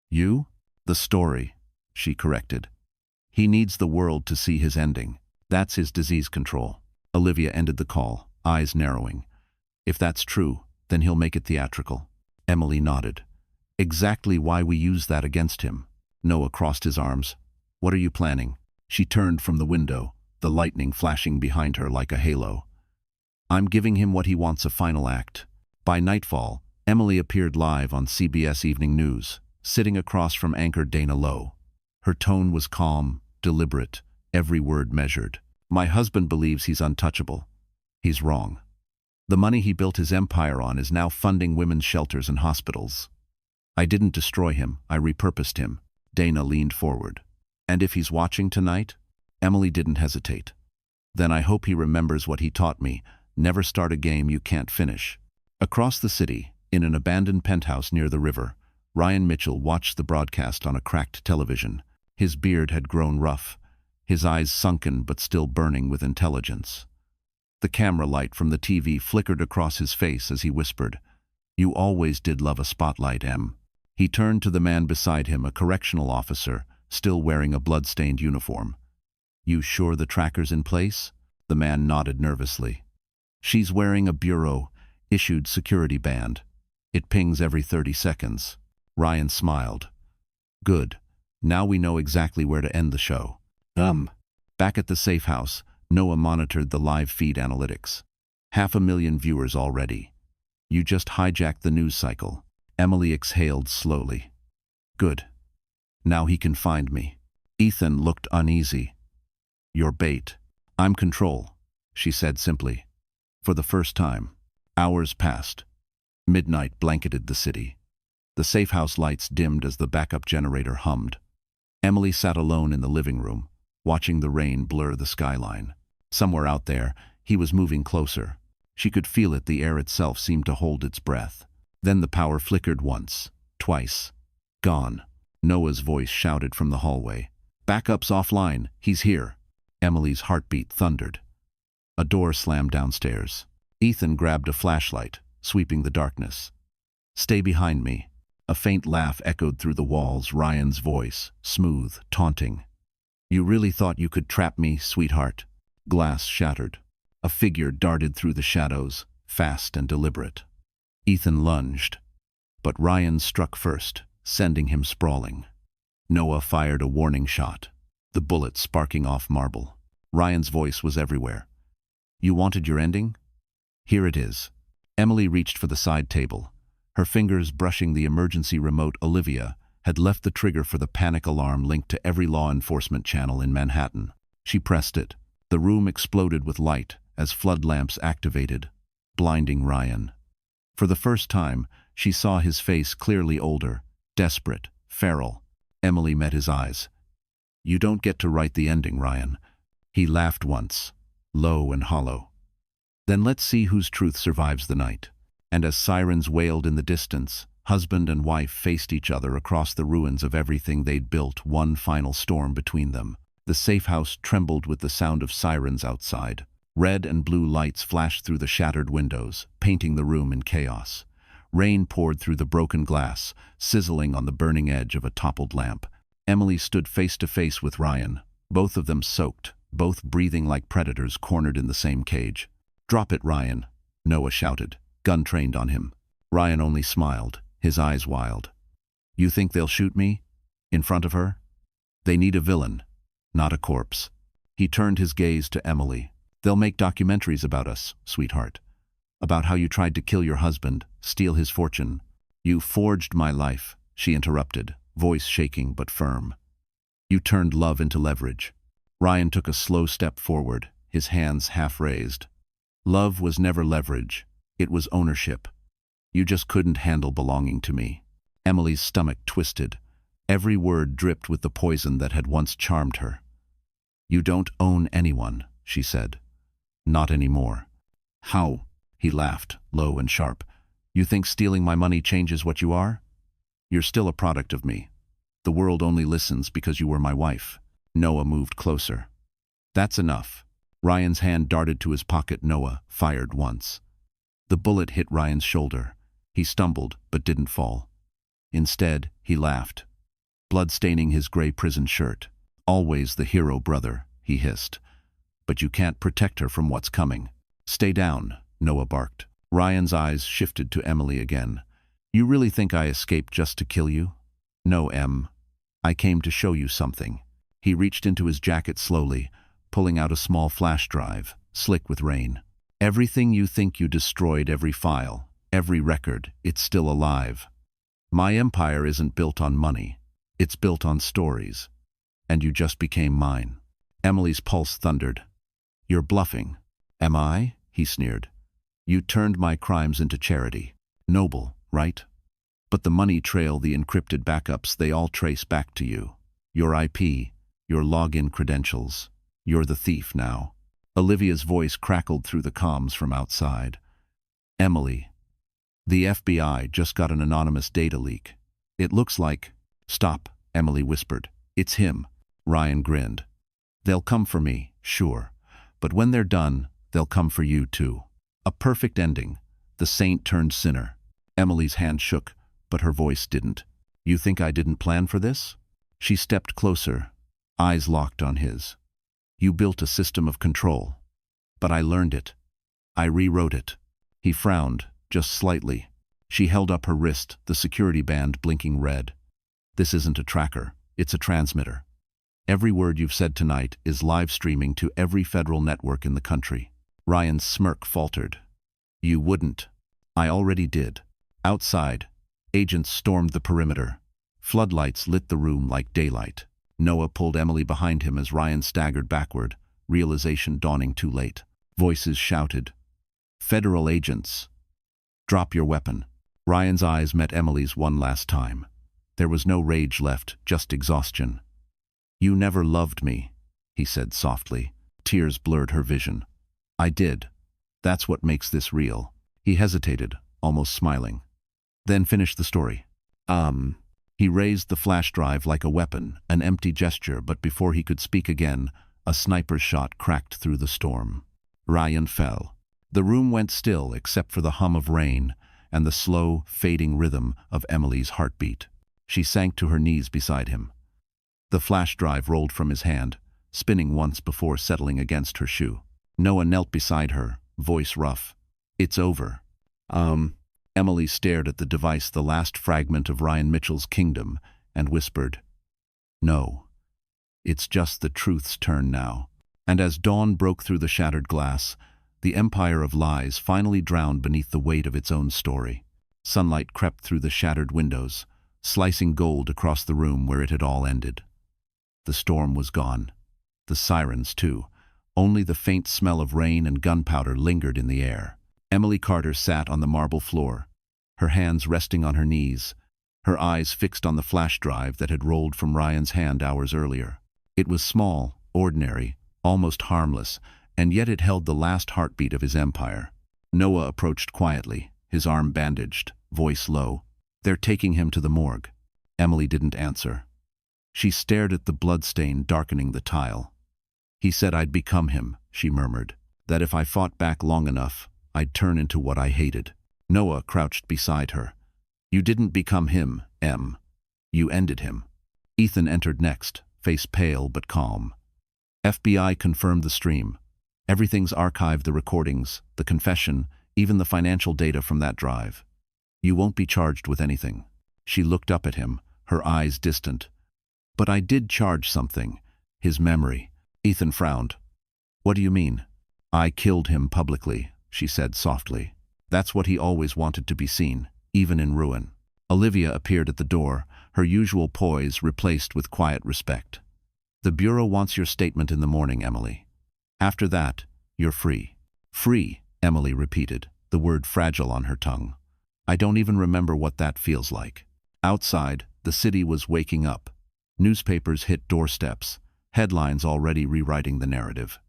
You? The story, she corrected. He needs the world to see his ending. That's his disease control. Olivia ended the call, eyes narrowing. If that's true, then he'll make it theatrical. Emily nodded. Exactly why we use that against him. Noah crossed his arms. What are you planning? She turned from the window, the lightning flashing behind her like a halo. I'm giving him what he wants, a final act. By nightfall, Emily appeared live on CBS Evening News, sitting across from anchor Dana Lowe. Her tone was calm, deliberate, every word measured. My husband believes he's untouchable. He's wrong. The money he built his empire on is now funding women's shelters and hospitals. I didn't destroy him, I repurposed him. Dana leaned forward. And if he's watching tonight? Emily didn't hesitate. Then I hope he remembers what he taught me. Never start a game you can't finish. Across the city, in an abandoned penthouse near the river, Ryan Mitchell watched the broadcast on a cracked television. His beard had grown rough, his eyes sunken but still burning with intelligence. The camera light from the TV flickered across his face as he whispered, "You always did love a spotlight, Em." He turned to the man beside him, a correctional officer, still wearing a blood-stained uniform. "You sure the tracker's in place?" The man nodded nervously. "She's wearing a bureau-issued security band. It pings every 30 seconds. Ryan smiled. "Good. Now we know exactly where to end the show." Back at the safe house, Noah monitored the live feed analytics. 500,000 viewers already. "You just hijacked the news cycle." Emily exhaled slowly. "Good. Now he can find me." Ethan looked uneasy. "Your bait. I'm control," she said simply. For the first time. Hours passed. Midnight blanketed the city. The safe house lights dimmed as the backup generator hummed. Emily sat alone in the living room, watching the rain blur the skyline. Somewhere out there, he was moving closer. She could feel it, the air itself seemed to hold its breath. Then the power flickered once, twice. "Gone." Noah's voice shouted from the hallway. "Backup's offline, he's here." Emily's heartbeat thundered. A door slammed downstairs. Ethan grabbed a flashlight, sweeping the darkness. "Stay behind me." A faint laugh echoed through the walls, Ryan's voice, smooth, taunting. "You really thought you could trap me, sweetheart?" Glass shattered. A figure darted through the shadows, fast and deliberate. Ethan lunged, but Ryan struck first, sending him sprawling. Noah fired a warning shot, the bullet sparking off marble. Ryan's voice was everywhere. "You wanted your ending? Here it is." Emily reached for the side table. Her fingers brushing the emergency remote. Olivia had left the trigger for the panic alarm linked to every law enforcement channel in Manhattan. She pressed it. The room exploded with light as flood lamps activated, blinding Ryan. For the first time, she saw his face clearly, older, desperate, feral. Emily met his eyes. "You don't get to write the ending, Ryan." He laughed once, low and hollow. "Then let's see whose truth survives the night." And as sirens wailed in the distance, husband and wife faced each other across the ruins of everything they'd built, one final storm between them. The safe house trembled with the sound of sirens outside. Red and blue lights flashed through the shattered windows, painting the room in chaos. Rain poured through the broken glass, sizzling on the burning edge of a toppled lamp. Emily stood face to face with Ryan, both of them soaked, both breathing like predators cornered in the same cage. "Drop it, Ryan," Noah shouted, gun trained on him. Ryan only smiled, his eyes wild. "You think they'll shoot me? In front of her? They need a villain, not a corpse." He turned his gaze to Emily. "They'll make documentaries about us, sweetheart. About how you tried to kill your husband, steal his fortune." "You forged my life," she interrupted, voice shaking but firm. "You turned love into leverage." Ryan took a slow step forward, his hands half raised. "Love was never leverage. It was ownership. You just couldn't handle belonging to me." Emily's stomach twisted. Every word dripped with the poison that had once charmed her. "You don't own anyone," she said. "Not anymore." "How?" He laughed, low and sharp. "You think stealing my money changes what you are? You're still a product of me. The world only listens because you were my wife." Noah moved closer. "That's enough." Ryan's hand darted to his pocket. Noah fired once. The bullet hit Ryan's shoulder. He stumbled, but didn't fall. Instead, he laughed, blood staining his gray prison shirt. "Always the hero, brother," he hissed. "But you can't protect her from what's coming." "Stay down," Noah barked. Ryan's eyes shifted to Emily again. "You really think I escaped just to kill you?" "No, Em. I came to show you something." He reached into his jacket slowly, pulling out a small flash drive, slick with rain. "Everything you think you destroyed, every file, every record, it's still alive. My empire isn't built on money. It's built on stories. And you just became mine." Emily's pulse thundered. "You're bluffing." "Am I?" he sneered. "You turned my crimes into charity. Noble, right? But the money trail, the encrypted backups, they all trace back to you. Your IP, your login credentials. You're the thief now." Olivia's voice crackled through the comms from outside. "Emily, the FBI just got an anonymous data leak. It looks like—" "Stop," Emily whispered. "It's him." Ryan grinned. "They'll come for me, sure. But when they're done, They'll come for you, too. A perfect ending. The saint turned sinner. Emily's hand shook, but her voice didn't. You think I didn't plan for this? She stepped closer, eyes locked on his. You built a system of control. But I learned it. I rewrote it. He frowned, just slightly. She held up her wrist, the security band blinking red. This isn't a tracker, it's a transmitter. Every word you've said tonight is live streaming to every federal network in the country. Ryan's smirk faltered. You wouldn't. I already did. Outside, agents stormed the perimeter. Floodlights lit the room like daylight. Noah pulled Emily behind him as Ryan staggered backward, realization dawning too late. Voices shouted, "Federal agents! Drop your weapon." Ryan's eyes met Emily's one last time. There was no rage left, just exhaustion. You never loved me, he said softly. Tears blurred her vision. I did. That's what makes this real. He hesitated, almost smiling. Then finished the story. He raised the flash drive like a weapon, an empty gesture, but before he could speak again, a sniper's shot cracked through the storm. Ryan fell. The room went still except for the hum of rain and the slow, fading rhythm of Emily's heartbeat. She sank to her knees beside him. The flash drive rolled from his hand, spinning once before settling against her shoe. Noah knelt beside her, voice rough. It's over. Emily stared at the device, the last fragment of Ryan Mitchell's kingdom, and whispered, No. It's just the truth's turn now. And as dawn broke through the shattered glass, the empire of lies finally drowned beneath the weight of its own story. Sunlight crept through the shattered windows, slicing gold across the room where it had all ended. The storm was gone. The sirens, too. Only the faint smell of rain and gunpowder lingered in the air. Emily Carter sat on the marble floor, her hands resting on her knees, her eyes fixed on the flash drive that had rolled from Ryan's hand hours earlier. It was small, ordinary, almost harmless, and yet it held the last heartbeat of his empire. Noah approached quietly, his arm bandaged, voice low. They're taking him to the morgue. Emily didn't answer. She stared at the bloodstain darkening the tile. He said I'd become him, she murmured, that if I fought back long enough, I'd turn into what I hated. Noah crouched beside her. You didn't become him, Em. You ended him. Ethan entered next, face pale but calm. FBI confirmed the stream. Everything's archived, the recordings, the confession, even the financial data from that drive. You won't be charged with anything. She looked up at him, her eyes distant. But I did charge something. His memory. Ethan frowned. What do you mean? I killed him publicly, she said softly. That's what he always wanted to be seen, even in ruin. Olivia appeared at the door, her usual poise replaced with quiet respect. The Bureau wants your statement in the morning, Emily. After that, you're free. Free, Emily repeated, the word fragile on her tongue. I don't even remember what that feels like. Outside, the city was waking up. Newspapers hit doorsteps, headlines already rewriting the narrative.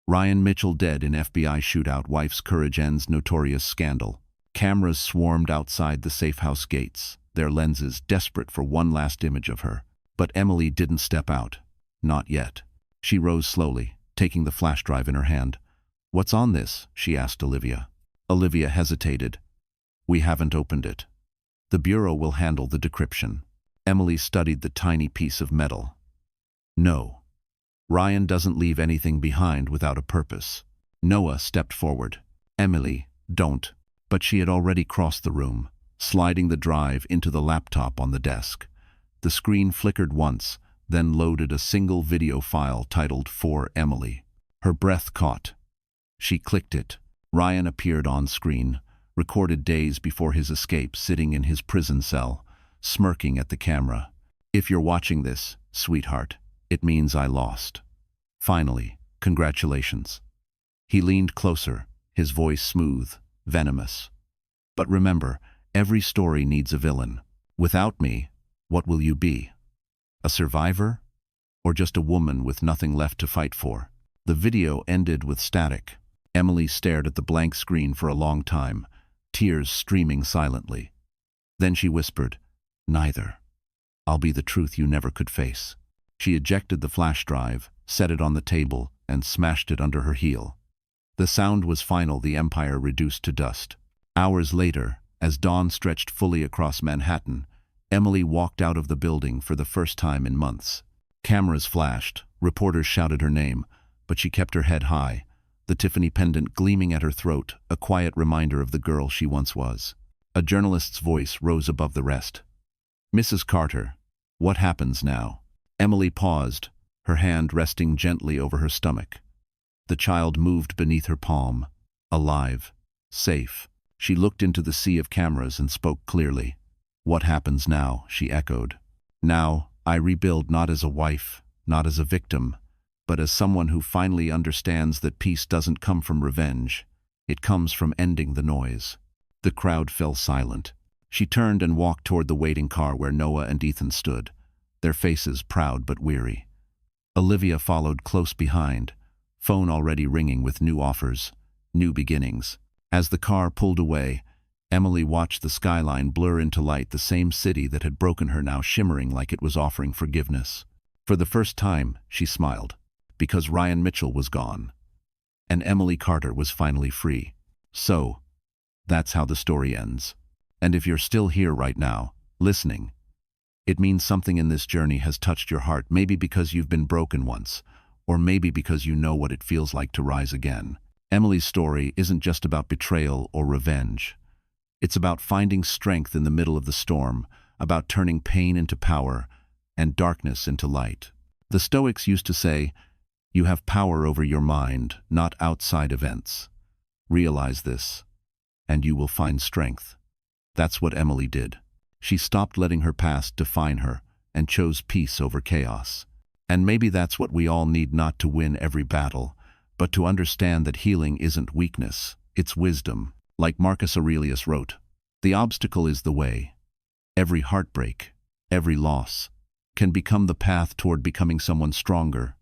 Ryan Mitchell dead in FBI shootout, wife's courage ends notorious scandal. Cameras swarmed outside the safe house gates, their lenses desperate for one last image of her. But Emily didn't step out. Not yet. She rose slowly, taking the flash drive in her hand. What's on this? She asked Olivia. Olivia hesitated. We haven't opened it. The Bureau will handle the decryption. Emily studied the tiny piece of metal. No. Ryan doesn't leave anything behind without a purpose. Noah stepped forward. Emily, don't. But she had already crossed the room, sliding the drive into the laptop on the desk. The screen flickered once, then loaded a single video file titled For Emily. Her breath caught. She clicked it. Ryan appeared on screen, recorded days before his escape, sitting in his prison cell, smirking at the camera. If you're watching this, sweetheart, it means I lost. Finally, congratulations. He leaned closer, his voice smooth, venomous. But remember, every story needs a villain. Without me, what will you be? A survivor? Or just a woman with nothing left to fight for? The video ended with static. Emily stared at the blank screen for a long time, tears streaming silently. Then she whispered, Neither. I'll be the truth you never could face. She ejected the flash drive, set it on the table, and smashed it under her heel. The sound was final, the empire reduced to dust. Hours later, as dawn stretched fully across Manhattan, Emily walked out of the building for the first time in months. Cameras flashed, reporters shouted her name, but she kept her head high, the Tiffany pendant gleaming at her throat, a quiet reminder of the girl she once was. A journalist's voice rose above the rest. "Mrs. Carter, what happens now?" Emily paused, her hand resting gently over her stomach. The child moved beneath her palm, alive, safe. She looked into the sea of cameras and spoke clearly. "What happens now?" she echoed. "Now, I rebuild not as a wife, not as a victim, but as someone who finally understands that peace doesn't come from revenge. It comes from ending the noise." The crowd fell silent. She turned and walked toward the waiting car where Noah and Ethan stood, their faces proud but weary. Olivia followed close behind, phone already ringing with new offers, new beginnings. As the car pulled away, Emily watched the skyline blur into light, the same city that had broken her now shimmering like it was offering forgiveness. For the first time, she smiled, because Ryan Mitchell was gone, and Emily Carter was finally free. So, that's how the story ends. And if you're still here right now, listening, it means something in this journey has touched your heart, maybe because you've been broken once, or maybe because you know what it feels like to rise again. Emily's story isn't just about betrayal or revenge. It's about finding strength in the middle of the storm, about turning pain into power and darkness into light. The Stoics used to say, "You have power over your mind, not outside events. Realize this, and you will find strength." That's what Emily did. She stopped letting her past define her and chose peace over chaos. And maybe that's what we all need, not to win every battle, but to understand that healing isn't weakness, it's wisdom. Like Marcus Aurelius wrote, "The obstacle is the way. Every heartbreak, every loss, can become the path toward becoming someone stronger,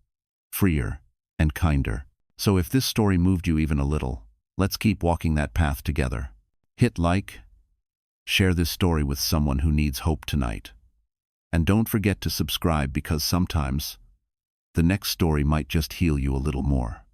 freer, and kinder." So if this story moved you even a little, let's keep walking that path together. Hit like, share this story with someone who needs hope tonight. And don't forget to subscribe, because sometimes the next story might just heal you a little more.